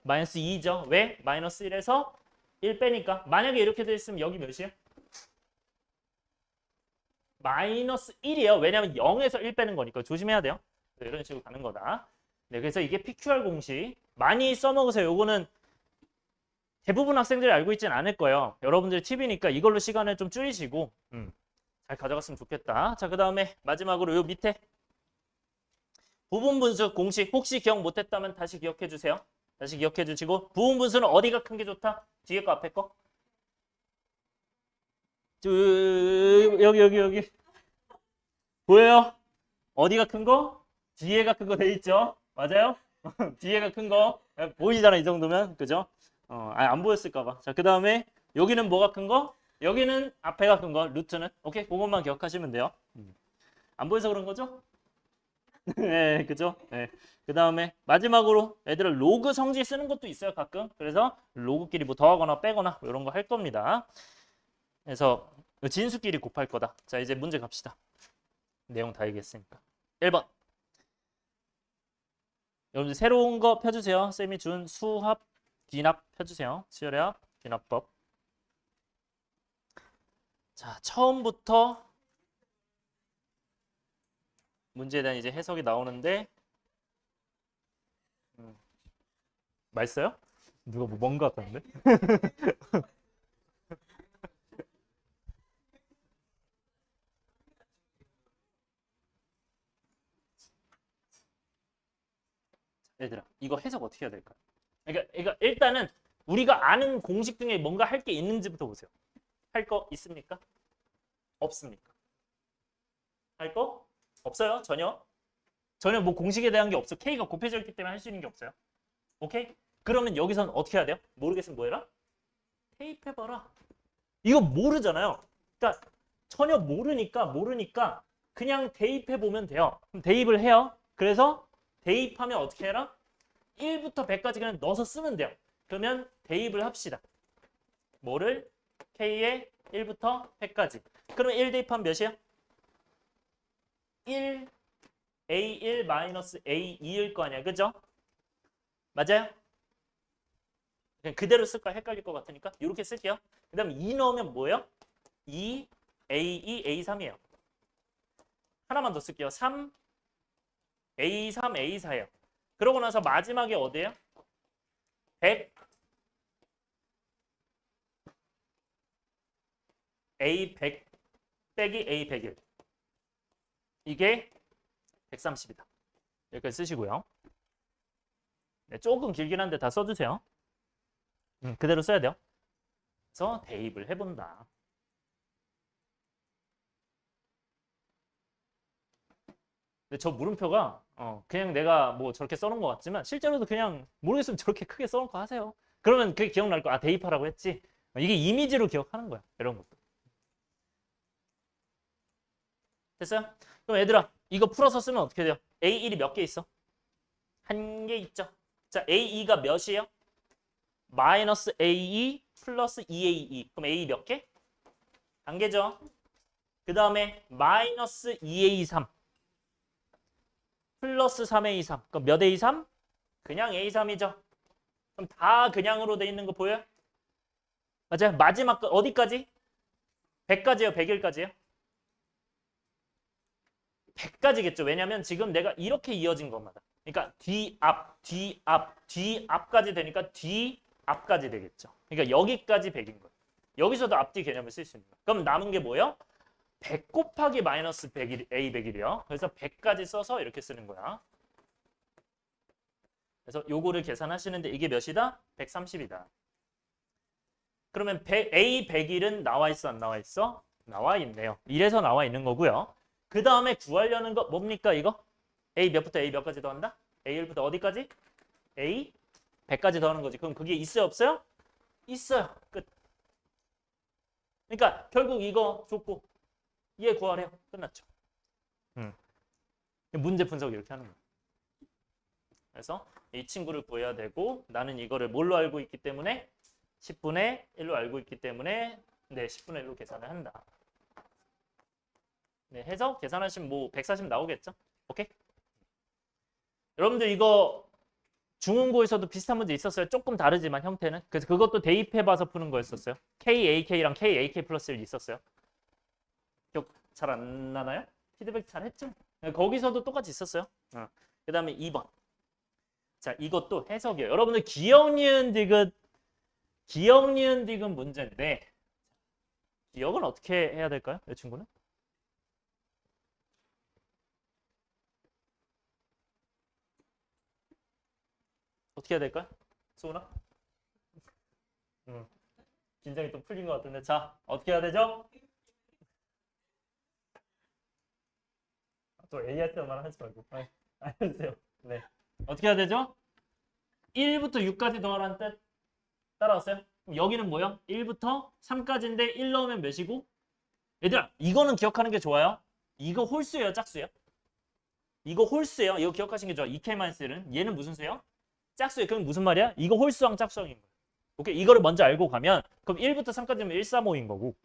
마이너스 2죠. 왜? 마이너스 1에서 1 빼니까. 만약에 이렇게 돼 있으면 여기 몇이에요? 마이너스 1이에요. 왜냐하면 0에서 1 빼는 거니까 조심해야 돼요. 이런 식으로 가는 거다. 네, 그래서 이게 PQR 공식 많이 써먹으세요. 요거는 대부분 학생들이 알고 있지는 않을 거예요. 여러분들 팁이니까 이걸로 시간을 좀 줄이시고 잘 가져갔으면 좋겠다. 자, 그 다음에 마지막으로 요 밑에 부분분수 공식 혹시 기억 못했다면 다시 기억해 주세요. 다시 기억해 주시고 부분분수는 어디가 큰 게 좋다? 뒤에 거 앞에 거? 여기 보여요? 어디가 큰 거? 뒤에가 큰 거 돼 있죠? 맞아요? 뒤에가 큰 거 보이잖아 이 정도면 그죠? 안 보였을까 봐. 자, 그 다음에 여기는 뭐가 큰 거? 여기는 앞에가 큰 거, 루트는 오케이 그것만 기억하시면 돼요. 안 보여서 그런 거죠? 네, 그죠? 네. 그 다음에 마지막으로 애들은 로그 성질 쓰는 것도 있어요 가끔. 그래서 로그끼리 뭐 더하거나 빼거나 뭐 이런 거 할 겁니다. 그래서 진수끼리 곱할 거다. 자, 이제 문제 갑시다. 내용 다 얘기했으니까. 1번. 여러분들 새로운 거 펴주세요. 쌤이 준 수합, 귀납 펴주세요. 수열합, 귀납법. 자, 처음부터 문제에 대한 이제 해석이 나오는데 맛있어요? 누가 뭐 먼 거 같았는데? 얘들아, 이거 해석 어떻게 해야 될까요? 그러니까 일단은 우리가 아는 공식 중에 뭔가 할 게 있는지부터 보세요. 할 거 있습니까? 없습니까? 할 거 없어요? 전혀 뭐 공식에 대한 게 없어. K가 곱해져 있기 때문에 할 수 있는 게 없어요. 오케이? 그러면 여기서는 어떻게 해야 돼요? 모르겠으면 뭐 해라? 대입해봐라. 이거 모르잖아요. 그러니까 전혀 모르니까 그냥 대입해보면 돼요. 그럼 대입을 해요. 그래서 대입하면 어떻게 해라? 1부터 100까지 그냥 넣어서 쓰면 돼요. 그러면 대입을 합시다. 뭐를? K에 1부터 100까지. 그러면 1 대입하면 몇이에요? 1, A1 마이너스 A2일 거 아니야. 그죠? 맞아요? 그냥 그대로 쓸까 헷갈릴 것 같으니까 이렇게 쓸게요. 그 다음에 2 넣으면 뭐예요? 2, A2, A3이에요. 하나만 더 쓸게요. 3, A3, A4예요. 그러고 나서 마지막에 어디예요? 100, A100 빼기 A101. 이게 130이다. 여기까지 쓰시고요. 네, 조금 길긴 한데 다 써주세요. 그대로 써야 돼요. 그래서 대입을 해본다. 근데 저 물음표가 그냥 내가 뭐 저렇게 써놓은 것 같지만 실제로도 그냥 모르겠으면 저렇게 크게 써놓고 하세요. 그러면 그게 기억날 거. 아, 대입하라고 했지. 이게 이미지로 기억하는 거야. 이런 것도. 됐어요? 그럼 얘들아 이거 풀어서 쓰면 어떻게 돼요? A1이 몇 개 있어? 한 개 있죠. 자, A2가 몇이에요? 마이너스 A2 플러스 2A2. 그럼 A 몇 개? 한 개죠. 그 다음에 마이너스 2A3 플러스 3A3. 그럼 몇 A3? 그냥 A3이죠. 그럼 다 그냥으로 돼 있는 거 보여요? 맞아요. 마지막 어디까지? 100까지요? 100일까지요? 100까지겠죠. 왜냐면 지금 내가 이렇게 이어진 것마다. 그러니까 뒤앞까지 되니까 뒤앞까지 되겠죠. 그러니까 여기까지 100인 거예요. 여기서도 앞뒤 개념을 쓸 수 있는 거예요. 그럼 남은 게 뭐예요? 100 곱하기 마이너스 100일, A 100일이요. 그래서 100까지 써서 이렇게 쓰는 거야. 그래서 요거를 계산하시는데 이게 몇이다? 130이다. 그러면 A 100일은 나와 있어 안 나와 있어? 나와 있네요. 이래서 나와 있는 거고요. 그 다음에 구하려는 거 뭡니까 이거? A 몇부터 A 몇까지 더한다? A1부터 어디까지? A 100까지 더하는 거지. 그럼 그게 있어요, 없어요? 있어요. 끝. 그러니까 결국 이거 줬고 얘 구하래요. 끝났죠. 문제 분석 이렇게 하는 거예요. 그래서 이 친구를 구해야 되고 나는 이거를 뭘로 알고 있기 때문에 10분의 1로 알고 있기 때문에 네, 10분의 1로 계산을 한다. 네, 해서 계산하시면 뭐 140 나오겠죠? 오케이? 여러분들 이거 중원고에서도 비슷한 문제 있었어요. 조금 다르지만 형태는. 그래서 그것도 대입해봐서 푸는 거였었어요. KAK랑 KAK 플러스 1 있었어요. 기억 잘 안 나나요? 피드백 잘 했죠? 네, 거기서도 똑같이 있었어요. 그 다음에 2번. 자, 이것도 해석이에요. 여러분들 기억, 니은, 디귿 문제인데 기억은 어떻게 해야 될까요? 이 친구는? 어떻게 해야 될까요? 수훈아? 긴장이 또 풀린 것 같은데 자, 어떻게 해야 되죠? 또 AS만 하지 말고 알려주세요. 네. 어떻게 해야 되죠? 1부터 6까지 더하라는 뜻 따라왔어요? 그럼 여기는 뭐요? 1부터 3까지인데 1 넣으면 몇이고? 얘들아 이거는 기억하는 게 좋아요. 이거 홀수예요, 짝수예요? 이거 홀수예요. 이거 기억하시는 게 좋아. 2K-1는 얘는 무슨 수예요? 짝수예요. 그럼 무슨 말이야? 이거 홀수항 짝수항인 거예요. 오케이? 이거를 먼저 알고 가면 그럼 1부터 3까지면 135인 거고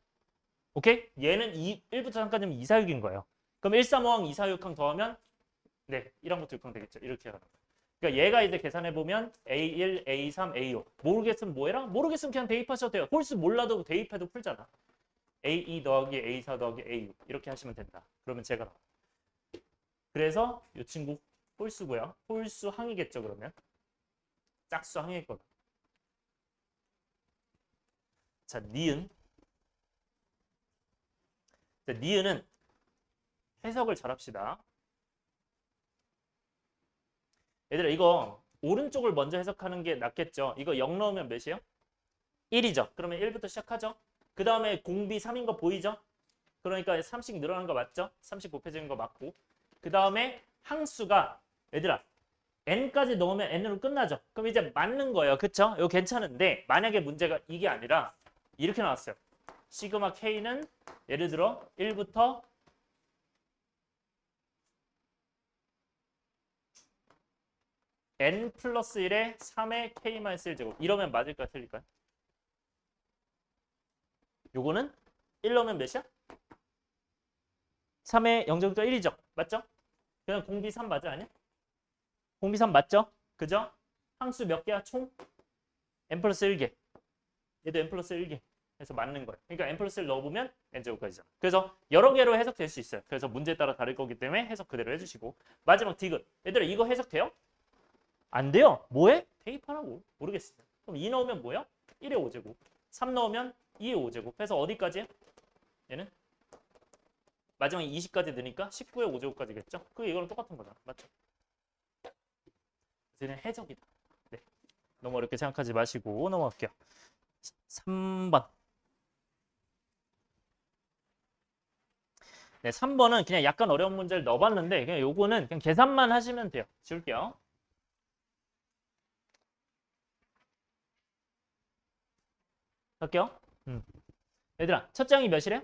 오케이? 얘는 1부터 3까지면 246인 거예요. 그럼 135항, 246항 더하면 네, 1항부터 6항 되겠죠. 이렇게 하는 거예요. 그러니까 얘가 이제 계산해보면 A1, A3, A5 모르겠으면 뭐 해라? 모르겠으면 그냥 대입하셔도 돼요. 홀수 몰라도 대입해도 풀잖아. A2 더하기 A4 더하기 A6 이렇게 하시면 된다. 그러면 제가 나와요. 그래서 이 친구 홀수고요. 홀수 항이겠죠, 그러면. 짝수 항일 거다. 자, 니은. 자, 니은은 해석을 잘 합시다. 얘들아, 이거 오른쪽을 먼저 해석하는 게 낫겠죠? 이거 0 넣으면 몇이에요? 1이죠. 그러면 1부터 시작하죠. 그 다음에 공비 3인 거 보이죠? 그러니까 3씩 늘어나는 거 맞죠? 3씩 곱해지는 거 맞고. 그 다음에 항수가 얘들아 n까지 넣으면 n으로 끝나죠. 그럼 이제 맞는 거예요. 그쵸? 이거 괜찮은데 만약에 문제가 이게 아니라 이렇게 나왔어요. 시그마 k는 예를 들어 1부터 n 플러스 1에 3의 k-1제곱 이러면 맞을까요? 틀릴까요? 요거는 1 넣으면 몇이야? 3의 0제곱도 1이죠. 맞죠? 그냥 공비 3 맞아 아니야? 공비 3 맞죠? 그죠? 항수 몇 개야? 총? n 플러스 1개. 얘도 n 플러스 1개. 해서 맞는 거예요. 그러니까 n 플러스 1 넣어보면 n제곱까지잖아. 그래서 여러 개로 해석될 수 있어요. 그래서 문제에 따라 다를 거기 때문에 해석 그대로 해주시고 마지막 디귿. 얘들아 이거 해석돼요? 안 돼요. 뭐해? 대입하라고. 모르겠어요. 그럼 2 넣으면 뭐야? 1의 5제곱. 3 넣으면 2의 5제곱. 해서 어디까지? 얘는? 마지막에 20까지 넣으니까 19의 5제곱까지겠죠? 그게 이거랑 똑같은 거잖아. 맞죠? 그래서 해석이다. 네. 너무 어렵게 생각하지 마시고 넘어갈게요. 3번. 네, 3번은 그냥 약간 어려운 문제를 넣어봤는데 그냥 요거는 그냥 계산만 하시면 돼요. 지울게요. 할게요. 얘들아, 첫 장이 몇이래?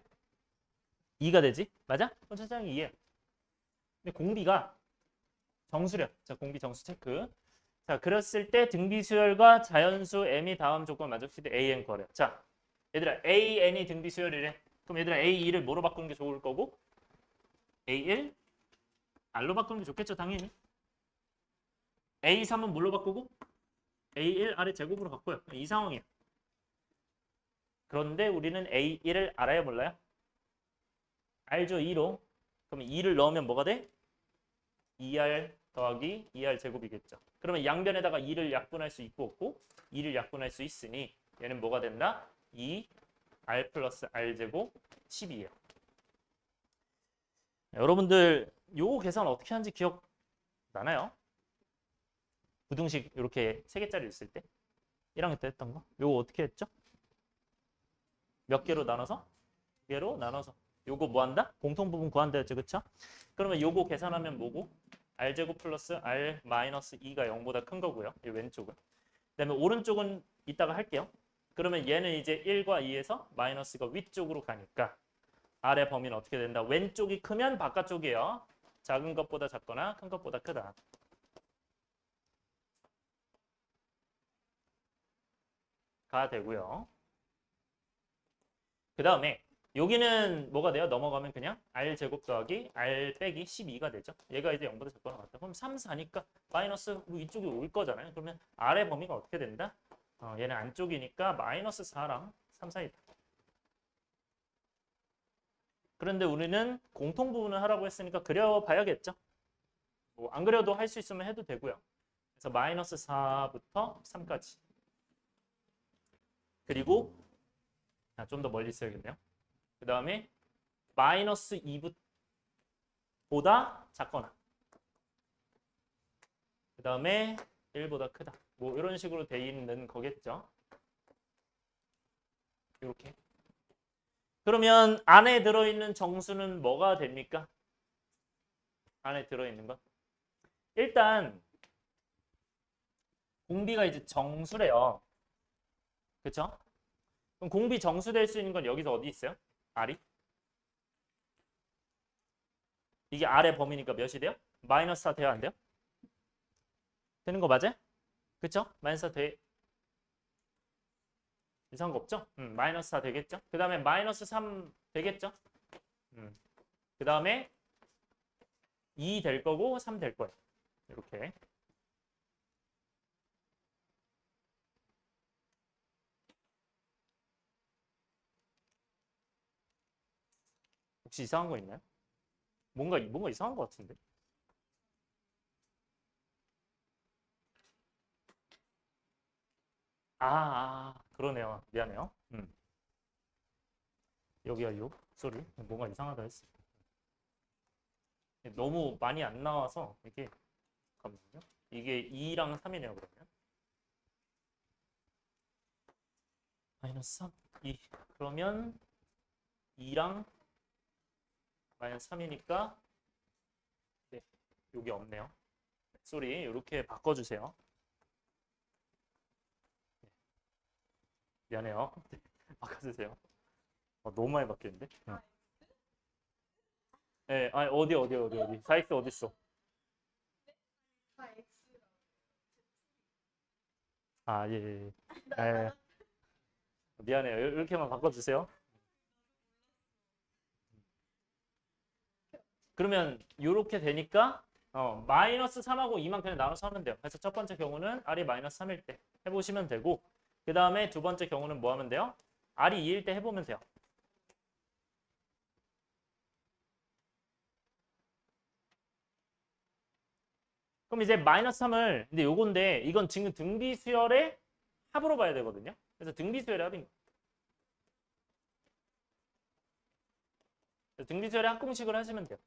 2가 되지? 맞아? 그럼 첫 장이 2예요. 근데 공비가 정수려. 자, 공비 정수 체크. 자, 그랬을 때 등비수열과 자연수 m이 다음 조건 만족시 때 an 거래요. 자, 얘들아, an이 등비수열이래. 그럼 얘들아, a2를 뭐로 바꾸는 게 좋을 거고? a1, r로 바꾸는 게 좋겠죠, 당연히. a3은 뭘로 바꾸고? a1, r의 제곱으로 바꿔요. 이 상황이야. 그런데 우리는 a1을 알아요, 몰라요? 알죠, 2로. 그럼 2를 넣으면 뭐가 돼? 2r 더하기 2r 제곱이겠죠. 그러면 양변에다가 2를 약분할 수 있고 없고 2를 약분할 수 있으니 얘는 뭐가 된다? 2r 플러스 r 제곱 12예요. 여러분들 요 계산 어떻게 하는지 기억 나나요? 부등식 이렇게 3개짜리 있을 때 1학년 때 했던 거? 요거 어떻게 했죠? 몇 개로 나눠서? 2개로 나눠서 요거 뭐 한다? 공통부분 구한다 했죠, 그쵸? 그러면 요거 계산하면 뭐고? r제곱 플러스 r 마이너스 2가 0보다 큰 거고요. 이 왼쪽은. 그다음에 오른쪽은 이따가 할게요. 그러면 얘는 이제 1과 2에서 마이너스가 위쪽으로 가니까 아래 범위는 어떻게 된다? 왼쪽이 크면 바깥쪽이에요. 작은 것보다 작거나 큰 것보다 크다. 가 되고요. 그 다음에 여기는 뭐가 돼요? 넘어가면 그냥 r제곱 더하기 r 빼기 12가 되죠. 얘가 이제 0보다 작거나 같다. 그럼 3, 4니까 마이너스 이쪽이 올 거잖아요. 그러면 r의 범위가 어떻게 된다? 얘는 안쪽이니까 마이너스 4랑 3 사이다. 그런데 우리는 공통 부분을 하라고 했으니까 그려봐야겠죠. 뭐 안 그려도 할 수 있으면 해도 되고요. 그래서 마이너스 4부터 3까지. 그리고 좀 더 멀리 써야겠네요. 그 다음에 마이너스 2보다 작거나 그 다음에 1보다 크다. 뭐 이런 식으로 돼 있는 거겠죠. 이렇게. 그러면 안에 들어있는 정수는 뭐가 됩니까? 안에 들어있는 건? 일단 공비가 이제 정수래요. 그렇죠? 그럼 공비 정수 될 수 있는 건 여기서 어디 있어요? R이? 이게 R의 범위니까 몇이 돼요? 마이너스 4 돼야 안 돼요? 되는 거 맞아요? 그쵸? 마이너스 4 돼. 이상한 거 없죠? 마이너스 4 되겠죠? 그 다음에 마이너스 3 되겠죠? 그 다음에 2 될 거고 3 될 거예요. 이렇게. 혹시 이상한 거 있나요? 뭔가 이상한 거 같은데? 그러네요. 미안해요. 여기가 요 소리 뭔가 이상하다 했어. 너무 많이 안 나와서 이게 잠깐만요. 이게 2랑 3이네요. 그러면 마이너스 3, 2 그러면 2랑 마이너스 3이니까 네, 여기 없네요. 소리 이렇게 바꿔주세요. 미안해요. 바꿔주세요. 너무 많이 바뀌었는데? 네, 아니, 어디. 4x 어디 있어? 예. 예. 미안해요. 이렇게만 바꿔주세요. 그러면 이렇게 되니까 마이너스 3하고 2만 그냥 나눠서 하면 돼요. 그래서 첫 번째 경우는 R이 마이너스 3일 때 해보시면 되고 그 다음에 두 번째 경우는 뭐 하면 돼요? R이 2일 때 해보면 돼요. 그럼 이제 마이너스 3을 근데 요건데 이건 지금 등비 수열의 합으로 봐야 되거든요. 그래서 등비 수열의 합인 거예요. 등비 수열의 합공식을 하시면 돼요.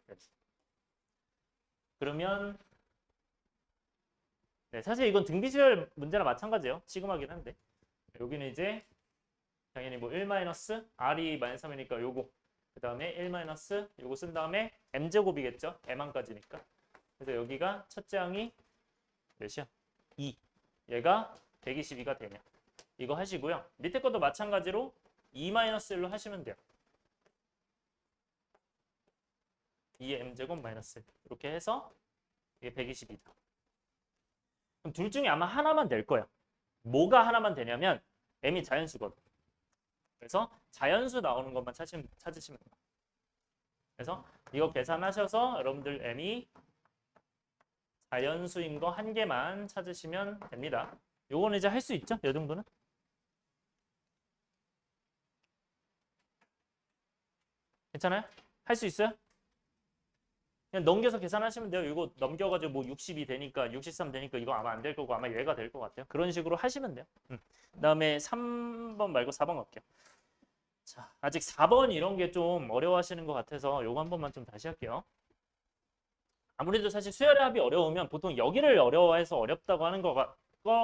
그러면 네, 사실 이건 등비 수열 문제랑 마찬가지예요. 시그마긴 한데 여기는 이제 당연히 뭐 1 마이너스 R이 마이너스 3이니까 요거 그 다음에 1 마이너스 요거 쓴 다음에 M제곱이겠죠. M항까지니까. 그래서 여기가 첫째 항이 몇이야? 2. 얘가 122가 되냐. 이거 하시고요. 밑에 것도 마찬가지로 2-1로 하시면 돼요. 2의 M제곱 마이너스 1. 이렇게 해서 이게 122다. 그럼 둘 중에 아마 하나만 될 거예요. 뭐가 하나만 되냐면 M이 자연수거든. 그래서 자연수 나오는 것만 찾으시면 돼요. 그래서 이거 계산하셔서 여러분들 M이 자연수인 거 한 개만 찾으시면 됩니다. 요거는 이제 할 수 있죠? 이 정도는? 괜찮아요? 할 수 있어요? 그냥 넘겨서 계산하시면 돼요. 이거 넘겨가지고 뭐 60이 되니까 63 되니까 이거 아마 안 될 거고 아마 얘가 될 것 같아요. 그런 식으로 하시면 돼요. 그다음에 3번 말고 4번 갈게요. 자, 아직 4번 이런 게 좀 어려워하시는 것 같아서 요거 한 번만 좀 다시 할게요. 아무래도 사실 수열의 합이 어려우면 보통 여기를 어려워해서 어렵다고 하는 거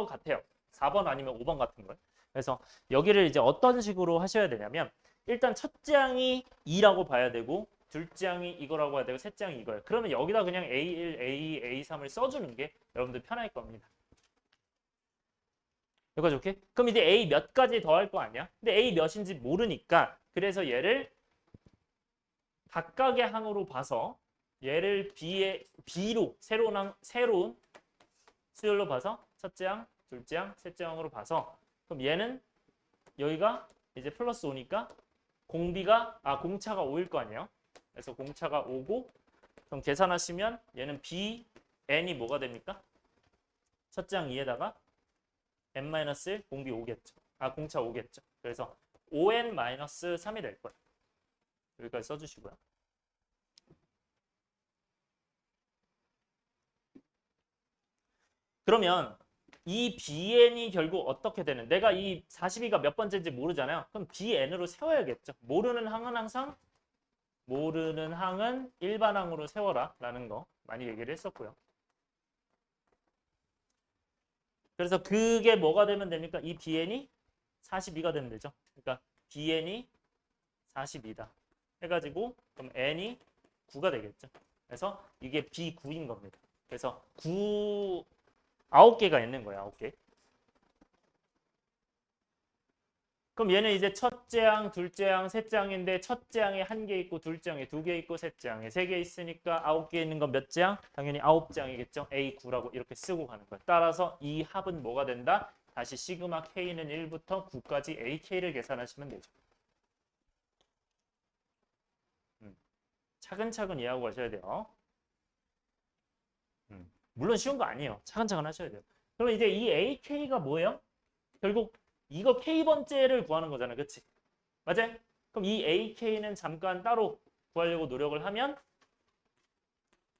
같아요. 4번 아니면 5번 같은 걸. 그래서 여기를 이제 어떤 식으로 하셔야 되냐면 일단 첫째 항이 2라고 봐야 되고 둘째 항이 이거라고 해야 되고 셋째 항이 이거예요. 그러면 여기다 그냥 A1, A2, A3을 써주는 게 여러분들 편할 겁니다. 여기까지 오케이? 그럼 이제 A 몇 가지 더 할 거 아니야? 근데 A 몇인지 모르니까 그래서 얘를 각각의 항으로 봐서 얘를 B로 새로운 수열로 봐서 첫째 항, 둘째 항, 셋째 항으로 봐서 그럼 얘는 여기가 이제 플러스 5니까 공차가 5일 거 아니에요? 그래서 공차가 5고 그럼 계산하시면 얘는 Bn이 뭐가 됩니까? 첫째 항 2에다가 n-1 공비 5겠죠. 공차 5겠죠. 그래서 5n-3이 될 거예요. 여기까지 써주시고요. 그러면 이 bn이 결국 어떻게 되는? 내가 이 42가 몇 번째인지 모르잖아요. 그럼 bn으로 세워야겠죠. 모르는 항은 일반항으로 세워라 라는 거 많이 얘기를 했었고요. 그래서 그게 뭐가 되면 됩니까? 이 bn이 42가 되면 되죠. 그러니까 bn이 42다. 해가지고 그럼 n이 9가 되겠죠. 그래서 이게 b9인 겁니다. 그래서 9개가 있는 거야. 9개. 그럼 얘는 이제 첫째 항, 둘째 항, 셋째 항인데 첫째 항에 1개 있고 둘째 항에 2개 있고 셋째 항에 3개 있으니까 9개 있는 건 몇째 항? 당연히 9째 항이겠죠. A9라고 이렇게 쓰고 가는 거야. 따라서 이 합은 뭐가 된다? 다시 시그마 K는 1부터 9까지 AK를 계산하시면 되죠. 차근차근 이해하고 가셔야 돼요. 물론 쉬운 거 아니에요. 차근차근 하셔야 돼요. 그럼 이제 이 AK가 뭐예요? 결국 이거 K번째를 구하는 거잖아. 그치? 맞아요? 그럼 이 AK는 잠깐 따로 구하려고 노력을 하면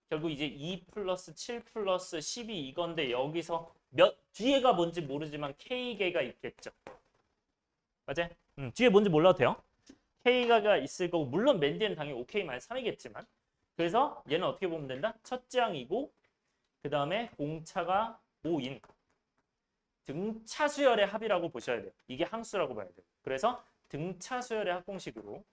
결국 이제 2 플러스 7 플러스 12 이건데 여기서 뒤에가 뭔지 모르지만 K개가 있겠죠. 맞아요? 뒤에 뭔지 몰라도 돼요. K가 있을 거고 물론 맨 뒤에는 당연히 OK-3이겠지만 그래서 얘는 어떻게 보면 된다? 첫째 항이고 그 다음에 공차가 5인 등차 수열의 합이라고 보셔야 돼요. 이게 항수라고 봐야 돼요. 그래서 등차 수열의 합공식으로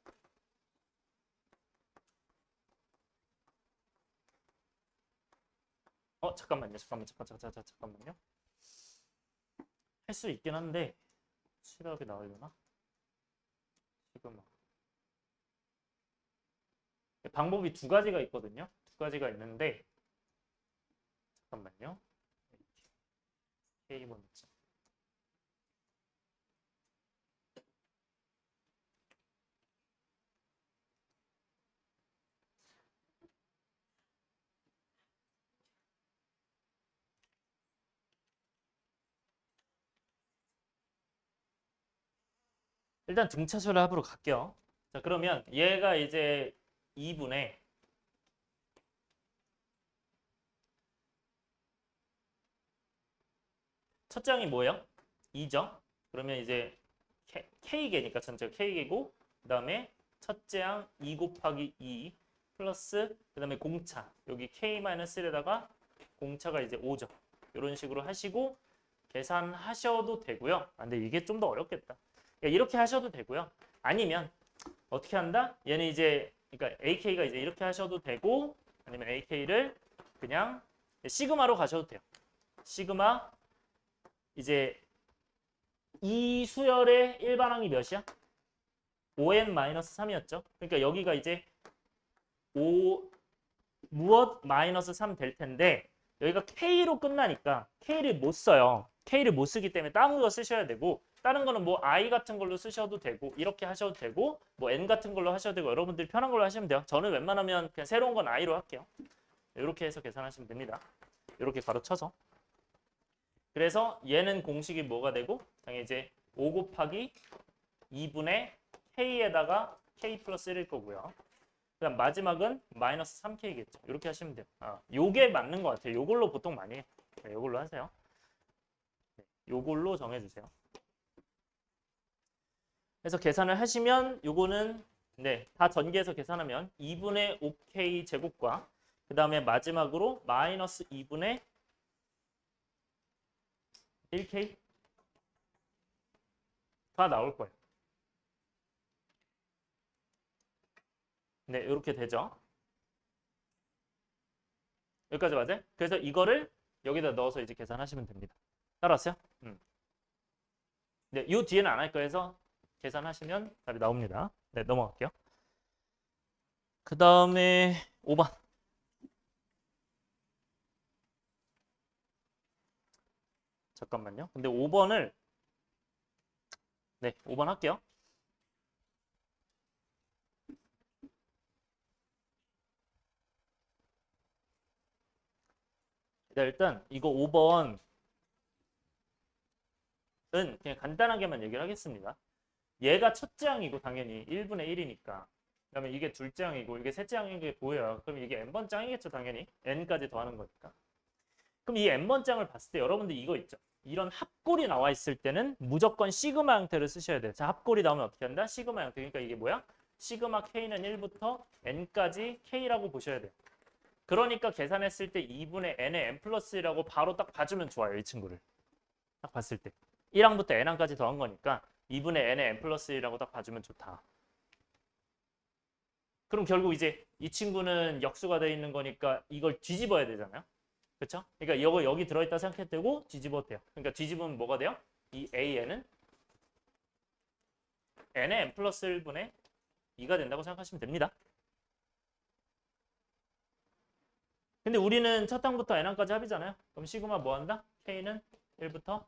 잠깐만요. 할 수 있긴 한데 실업이 나오려나? 지금 방법이 두 가지가 있거든요. 두 가지가 있는데 잠깐만요. K번째. 일단 등차수열 합으로 갈게요. 자, 그러면 얘가 이제 2분의 첫째 항이 뭐예요? 2죠? 그러면 이제 K개니까 전체가 K개고 그 다음에 첫째 항 2 곱하기 2 플러스 그 다음에 공차 여기 K-1에다가 공차가 이제 5죠. 이런 식으로 하시고 계산하셔도 되고요. 근데 이게 좀 더 어렵겠다. 이렇게 하셔도 되고요. 아니면 어떻게 한다? 얘는 이제 그러니까 AK가 이제 이렇게 하셔도 되고 아니면 AK를 그냥 시그마로 가셔도 돼요. 시그마 이제 이 수열의 일반항이 몇이야? 5n-3이었죠. 그러니까 여기가 이제 5 무엇 마이너스 3 될 텐데 여기가 K로 끝나니까 K를 못 써요. K를 못 쓰기 때문에 다른 거 쓰셔야 되고 다른 거는 뭐 I 같은 걸로 쓰셔도 되고 이렇게 하셔도 되고 뭐 N 같은 걸로 하셔도 되고 여러분들이 편한 걸로 하시면 돼요. 저는 웬만하면 그냥 새로운 건 I로 할게요. 이렇게 해서 계산하시면 됩니다. 이렇게 가로 쳐서. 그래서 얘는 공식이 뭐가 되고 당연히 이제 5 곱하기 2분의 K에다가 K 플러스 1일 거고요. 그다음 마지막은 마이너스 3K겠죠. 이렇게 하시면 돼요. 요게 맞는 것 같아요. 요걸로 보통 많이 해요. 네, 요걸로 하세요. 네, 요걸로 정해주세요. 그래서 계산을 하시면 요거는 네, 다 전개해서 계산하면 2분의 5K 제곱과 그 다음에 마지막으로 마이너스 2분의 1K 다 나올 거예요. 네, 이렇게 되죠. 여기까지 맞아요? 그래서 이거를 여기다 넣어서 이제 계산하시면 됩니다. 따라왔어요? 네, 이 뒤에는 안 할 거예요. 해서 계산하시면 답이 나옵니다. 네, 넘어갈게요. 그 다음에 5번. 잠깐만요. 근데 5번을 네, 5번 할게요. 네, 일단 이거 5번은 그냥 간단하게만 얘기를 하겠습니다. 얘가 첫째 항이고 당연히 1분의 1이니까. 그다음에 이게 둘째 항이고 이게 셋째 항인 게 보여요. 그럼 이게 n번 짱이겠죠, 당연히. n까지 더하는 거니까. 그럼 이 n번 짱을 봤을 때 여러분들 이거 있죠. 이런 합골이 나와 있을 때는 무조건 시그마 형태를 쓰셔야 돼요. 자, 합골이 나오면 어떻게 한다? 시그마 형태. 그러니까 이게 뭐야? 시그마 k는 1부터 n까지 k라고 보셔야 돼요. 그러니까 계산했을 때 2분의 n의 n 플러스 1이라고 바로 딱 봐주면 좋아요. 이 친구를. 딱 봤을 때. 1항부터 n항까지 더한 거니까 2분의 n의 n 플러스 1이라고 딱 봐주면 좋다. 그럼 결국 이제 이 친구는 역수가 되어 있는 거니까 이걸 뒤집어야 되잖아요. 그렇죠? 그러니까 이거 여기 들어있다 생각해도 되고 뒤집어도 돼요. 그러니까 뒤집으면 뭐가 돼요? 이 AN은 n의 n 플러스 1분의 2가 된다고 생각하시면 됩니다. 근데 우리는 첫 항부터 n항까지 합이잖아요. 그럼 시그마 뭐 한다? k는 1부터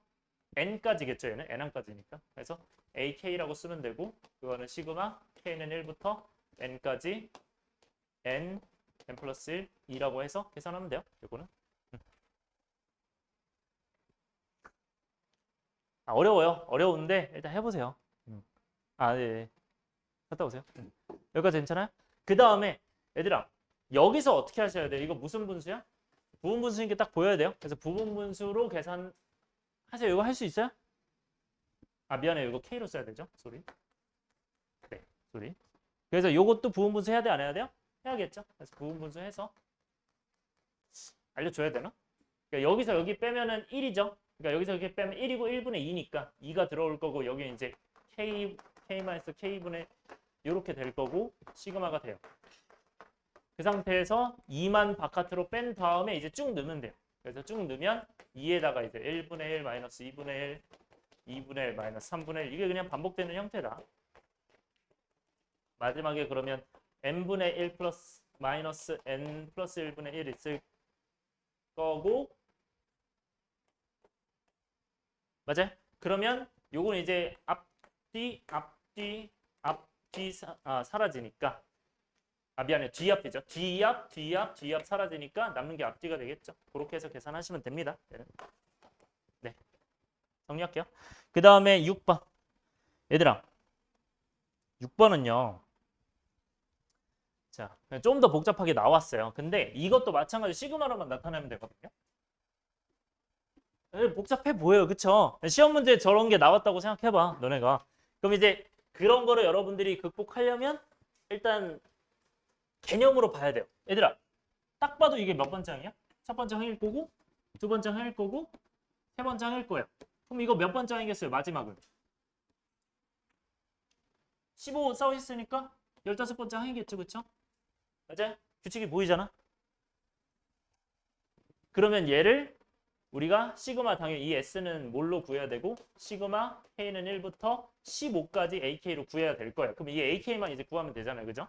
n까지겠죠. 얘는 n항까지니까. 그래서 ak라고 쓰면 되고 그거는 시그마 k는 1부터 n까지 n 플러스 1, 2라고 해서 계산하면 돼요. 이거는. 어려워요. 어려운데 일단 해보세요. 아, 네. 갔다 오세요. 여기까지 괜찮아요? 그 다음에 얘들아 여기서 어떻게 하셔야 돼요? 이거 무슨 분수야? 부분 분수인 게 딱 보여야 돼요. 그래서 부분 분수로 계산하세요. 이거 할 수 있어요? 아, 미안해요. 이거 K로 써야 되죠? 소리. 네, 소리. 그래서 요것도 부분 분수 해야 돼? 안 해야 돼요? 해야겠죠? 그래서 부분 분수 해서 알려줘야 되나? 그러니까 여기서 여기 빼면은 1이죠? 그러니까 여기서 여기 빼면 1이고 1분의 2니까 2가 들어올 거고 여기 이제 K분의 이렇게 될 거고 시그마가 돼요. 그 상태에서 2만 바깥으로 뺀 다음에 이제 쭉 넣으면 돼요. 그래서 쭉 넣으면 2에다가 이제 1분의 1 마이너스 2분의 1, 2분의 1 마이너스 3분의 1 이게 그냥 반복되는 형태다. 마지막에 그러면 n분의 1 플러스 마이너스 n 플러스 1분의 1 있을 거고 맞아요? 그러면 요건 이제 앞뒤 사라지니까 미안해. 뒤앞이죠. 뒤앞 사라지니까 남는 게 앞뒤가 되겠죠. 그렇게 해서 계산하시면 됩니다. 네. 정리할게요. 그 다음에 6번. 얘들아. 6번은요. 자, 좀 더 복잡하게 나왔어요. 근데 이것도 마찬가지로 시그마로만 나타내면 되거든요. 복잡해 보여요. 그쵸? 시험 문제에 저런 게 나왔다고 생각해봐. 너네가. 그럼 이제 그런 거를 여러분들이 극복하려면 일단 개념으로 봐야 돼요. 얘들아, 딱 봐도 이게 몇 번째 항이야? 첫 번째 항일 거고, 두 번째 항일 거고, 세 번째 항일 거예요. 그럼 이거 몇 번째 항이겠어요? 마지막은. 15 써있으니까 15번째 항이겠죠. 그쵸? 맞아요? 규칙이 보이잖아? 그러면 얘를 우리가 시그마 당연히 이 S는 뭘로 구해야 되고 시그마 K는 1부터 15까지 AK로 구해야 될 거예요. 그럼 이 AK만 이제 구하면 되잖아요. 그죠?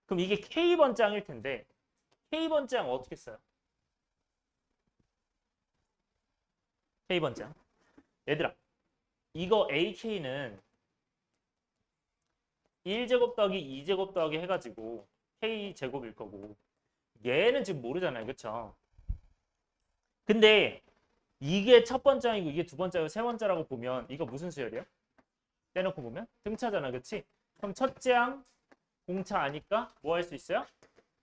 그럼 이게 K번장일 텐데 K번장 어떻게 써요? K번장. 얘들아, 이거 AK는 1제곱 더하기 2제곱 더하기 해가지고 K제곱일 거고 얘는 지금 모르잖아요. 그쵸? 근데 이게 첫 번째이고 이게 두 번째고 세 번째라고 보면 이거 무슨 수열이야? 떼놓고 보면 등차잖아. 그치? 그럼 첫째 항 공차 아니까 뭐 할 수 있어요?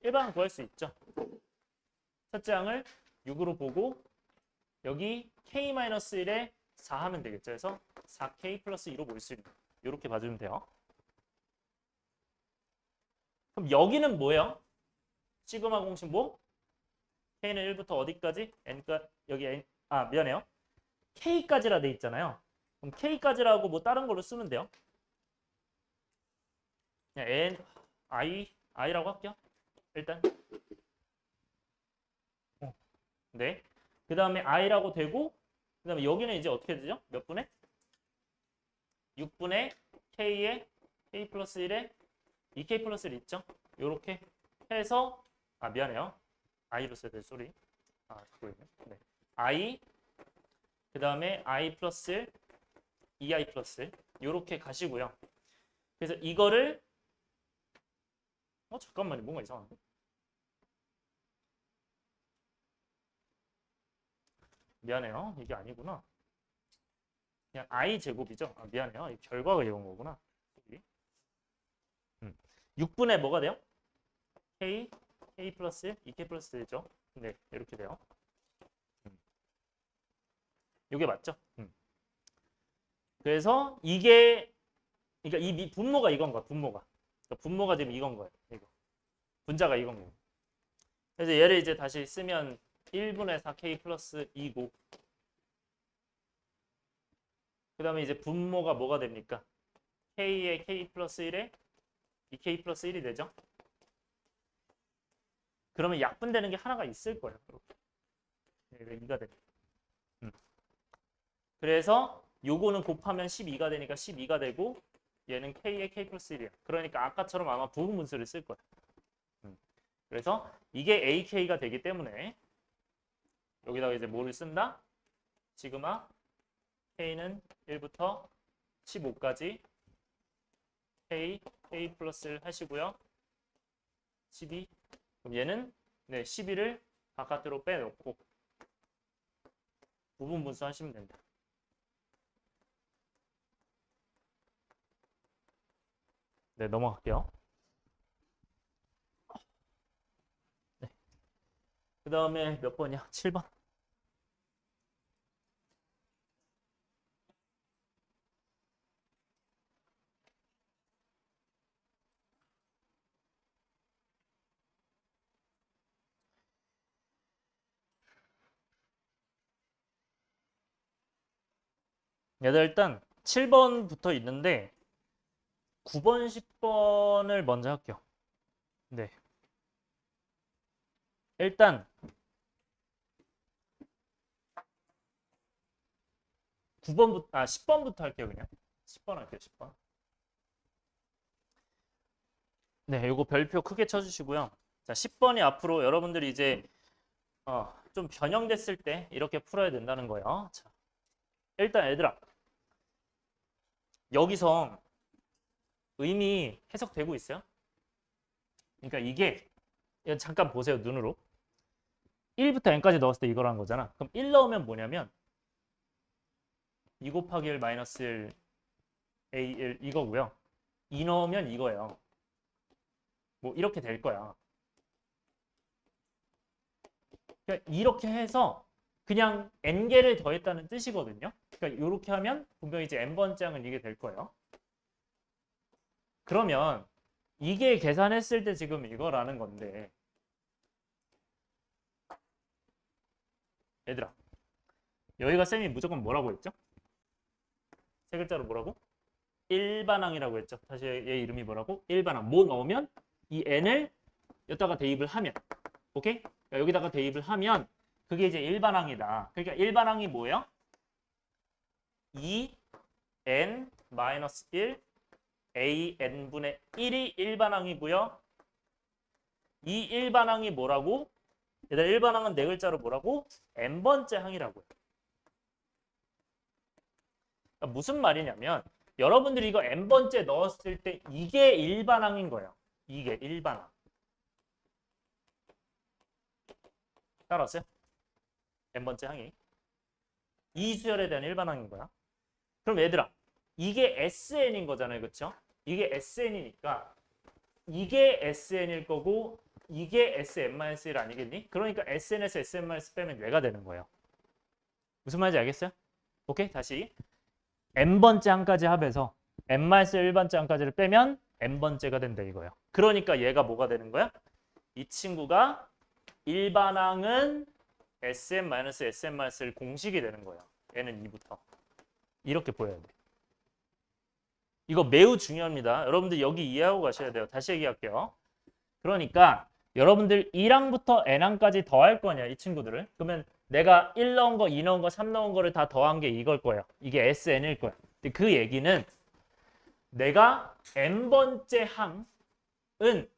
일반항 구할 수 있죠. 첫째 항을 6으로 보고 여기 K-1에 4 하면 되겠죠. 그래서 4K 플러스 2로 모일 수 있는 이렇게 봐주면 돼요. 그럼 여기는 뭐예요? 시그마 공식 뭐? K는 1부터 어디까지? N까 여기 N 미안해요. K까지라 돼 있잖아요. 그럼 K까지라고 뭐 다른 걸로 쓰면 돼요. 그냥 N, I라고 할게요. 일단. 네. 그 다음에 I라고 되고 그다음에 여기는 이제 어떻게 되죠? 몇 분의? 6분의 k에 k 플러스 1에 2k 플러스 1 있죠? 요렇게 해서 미안해요. i로 써야 돼. 쏘리. 그거 있네. 네. i 그다음에 i 플러스 1, 2i 플러스 1 요렇게 가시고요. 그래서 이거를 잠깐만요. 뭔가 이상한데. 미안해요. 이게 아니구나. 그냥 i 제곱이죠. 미안해요. 이 결과가 이런 거구나. 6분의 뭐가 돼요? k 플러스 1, 2k 플러스 1죠. 네, 이렇게 돼요. 이게 맞죠? 그래서 이게 그러니까 이 분모가 이건 거야. 분모가. 그러니까 분모가 지금 이건 거예요. 이거. 분자가 이건 거예요. 그래서 얘를 이제 다시 쓰면 1분의 4k 플러스 2고 그 다음에 이제 분모가 뭐가 됩니까? k에 k 플러스 1에 2k 플러스 1이 되죠? 그러면 약분되는 게 하나가 있을 거예요. 이렇게. 2가 돼. 그래서 요거는 곱하면 12가 되니까 12가 되고 얘는 k에 k 플러스 1이야. 그러니까 아까처럼 아마 부분분수를 쓸 거야. 그래서 이게 ak가 되기 때문에 여기다가 이제 뭐를 쓴다? 시그마 k는 1부터 15까지 k 플러스 1 하시고요. 12. 그럼 얘는 12를 바깥으로 빼놓고 부분분수 하시면 된다. 네, 넘어갈게요. 네. 그 다음에 몇 번이야? 7번. 얘들 일단 7번부터 있는데 9번, 10번을 먼저 할게요. 네. 일단 9번부터 10번부터 할게요, 그냥. 10번 할게요, 10번. 네, 요거 별표 크게 쳐 주시고요. 자, 10번이 앞으로 여러분들이 이제 좀 변형됐을 때 이렇게 풀어야 된다는 거예요. 자. 일단 얘들아. 여기서 의미 해석되고 있어요? 그러니까 이게 잠깐 보세요, 눈으로. 1부터 n까지 넣었을 때 이거라는 거잖아. 그럼 1 넣으면 뭐냐면 2 곱하기 1 마이너스 1 a1 이거고요. 2 넣으면 이거예요. 뭐 이렇게 될 거야. 그러니까 이렇게 해서 그냥 n개를 더했다는 뜻이거든요. 그러니까 이렇게 하면 분명히 이제 n번째 항은 이게 될 거예요. 그러면 이게 계산했을 때 지금 이거라는 건데 얘들아 여기가 쌤이 무조건 뭐라고 했죠? 세 글자로 뭐라고? 일반항이라고 했죠. 다시 얘 이름이 뭐라고? 일반항. 뭐 넣으면 이 n을 여기다가 대입을 하면 오케이? 그러니까 여기다가 대입을 하면 그게 이제 일반항이다. 그러니까 일반항이 뭐예요? 2n-1 an분의 1이 일반항이고요. 이 일반항이 뭐라고? 얘들아 일반항은 네 글자로 뭐라고? n번째 항이라고요. 그러니까 무슨 말이냐면 여러분들이 이거 n번째 넣었을 때 이게 일반항인 거예요. 이게 일반항. 따라왔어요? n번째 항이. 이 수열에 대한 일반항인 거야. 그럼 얘들아 이게 SN인 거잖아요. 그렇죠? 이게 SN이니까 이게 SN일 거고 이게 SM-1 아니겠니? 그러니까 SN에서 SM- 빼면 얘가 되는 거예요. 무슨 말인지 알겠어요? 오케이? 다시 n번째 항까지 합해서 n-1번째 항까지를 빼면 n번째가 된다 이거예요. 그러니까 얘가 뭐가 되는 거야? 이 친구가 일반항은 SM-SM-1 공식이 되는 거예요. 얘는 2부터. 이렇게 보여야 돼. 이거 매우 중요합니다. 여러분들 여기 이해하고 가셔야 돼요. 다시 얘기할게요. 그러니까 여러분들 1항부터 n항까지 더할 거냐 이 친구들을. 그러면 내가 1 넣은 거, 2 넣은 거, 3 넣은 거를 다 더한 게 이걸 거예요. 이게 SN일 거야. 근데 그 얘기는 내가 n번째 항은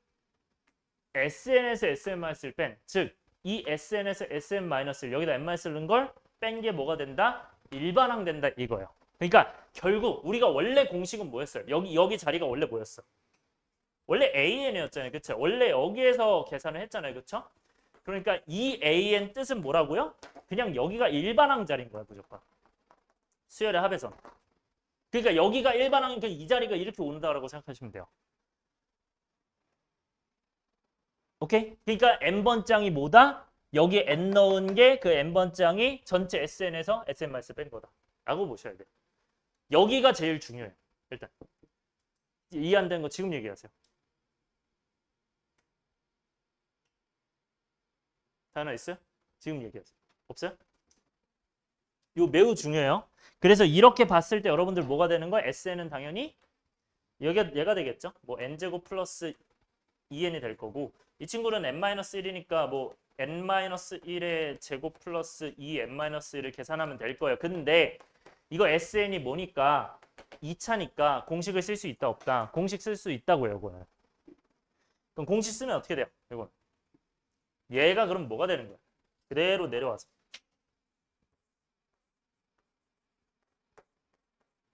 SN에서 SN-를 뺀, 즉 이 SN에서 SN-를 여기다 n-를 넣은 걸 뺀 게 뭐가 된다? 일반항 된다 이거예요. 그러니까 결국 우리가 원래 공식은 뭐였어요? 여기 자리가 원래 뭐였어? 원래 AN이었잖아요. 그쵸? 원래 여기에서 계산을 했잖아요. 그쵸? 그러니까 이 AN 뜻은 뭐라고요? 그냥 여기가 일반항 자리인 거야 무조건. 수열의 합에서. 그러니까 여기가 일반항이니까 이 자리가 이렇게 온다라고 생각하시면 돼요. 오케이? 그러니까 n번장이 뭐다? 여기에 n 넣은 게 그 n번장이 전체 SN에서 SN-를 뺀 거다. 라고 보셔야 돼요. 여기가 제일 중요해요. 일단. 이해 안 되는 거 지금 얘기하세요. 다 하나 있어요? 지금 얘기하세요. 없어요? 이거 매우 중요해요. 그래서 이렇게 봤을 때 여러분들 뭐가 되는 거야? SN은 당연히 얘가 되겠죠. 뭐 n제곱 플러스 2n이 될 거고 이 친구는 n-1이니까 뭐 n-1의 제곱 플러스 2n-1을 계산하면 될 거예요. 근데 이거 SN이 뭐니까 2차니까 공식을 쓸 수 있다 없다? 공식 쓸 수 있다고요. 이거는. 그럼 공식 쓰면 어떻게 돼요? 이건. 얘가 그럼 뭐가 되는 거야? 그대로 내려와서.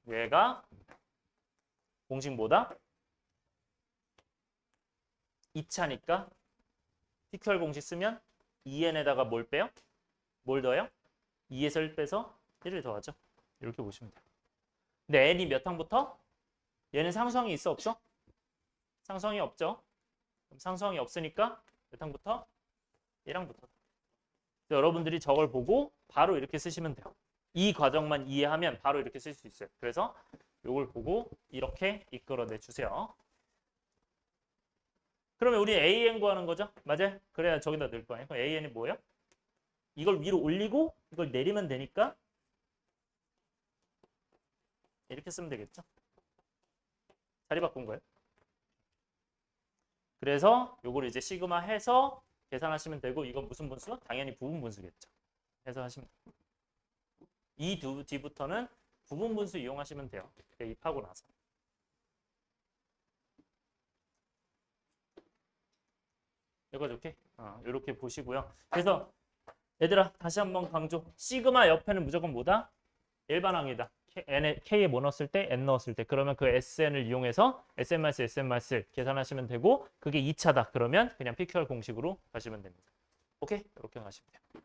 얘가 공식 뭐다? 2차니까 PQR 공식 쓰면 2n에다가 뭘 빼요? 뭘 더해요? 2에서 1 빼서 1을 더하죠. 이렇게 보시면 돼요. 근데 n이 몇 항부터? 얘는 상수항이 있어 없어? 상수항이 없죠. 그럼 상수항이 없으니까 몇 항부터? 1항부터. 여러분들이 저걸 보고 바로 이렇게 쓰시면 돼요. 이 과정만 이해하면 바로 이렇게 쓸 수 있어요. 그래서 이걸 보고 이렇게 이끌어내 주세요. 그러면 우리 AN 구하는 거죠? 맞아요? 그래야 저기다 넣을 거 아니에요? 그럼 AN이 뭐예요? 이걸 위로 올리고 이걸 내리면 되니까 이렇게 쓰면 되겠죠? 자리 바꾼 거예요. 그래서 요걸 이제 시그마 해서 계산하시면 되고 이건 무슨 분수? 당연히 부분 분수겠죠. 해서 하시면 돼요. 이 뒤부터는 부분 분수 이용하시면 돼요. 대입하고 나서. 여기까지 오케이? 이렇게 보시고요. 그래서 얘들아 다시 한번 강조. 시그마 옆에는 무조건 뭐다? 일반항이다. K에 뭐 넣었을 때? N 넣었을 때. 그러면 그 SN을 이용해서 SN-SN- 계산하시면 되고 그게 2차다. 그러면 그냥 PQR 공식으로 가시면 됩니다. 오케이? 이렇게 가시면 돼요.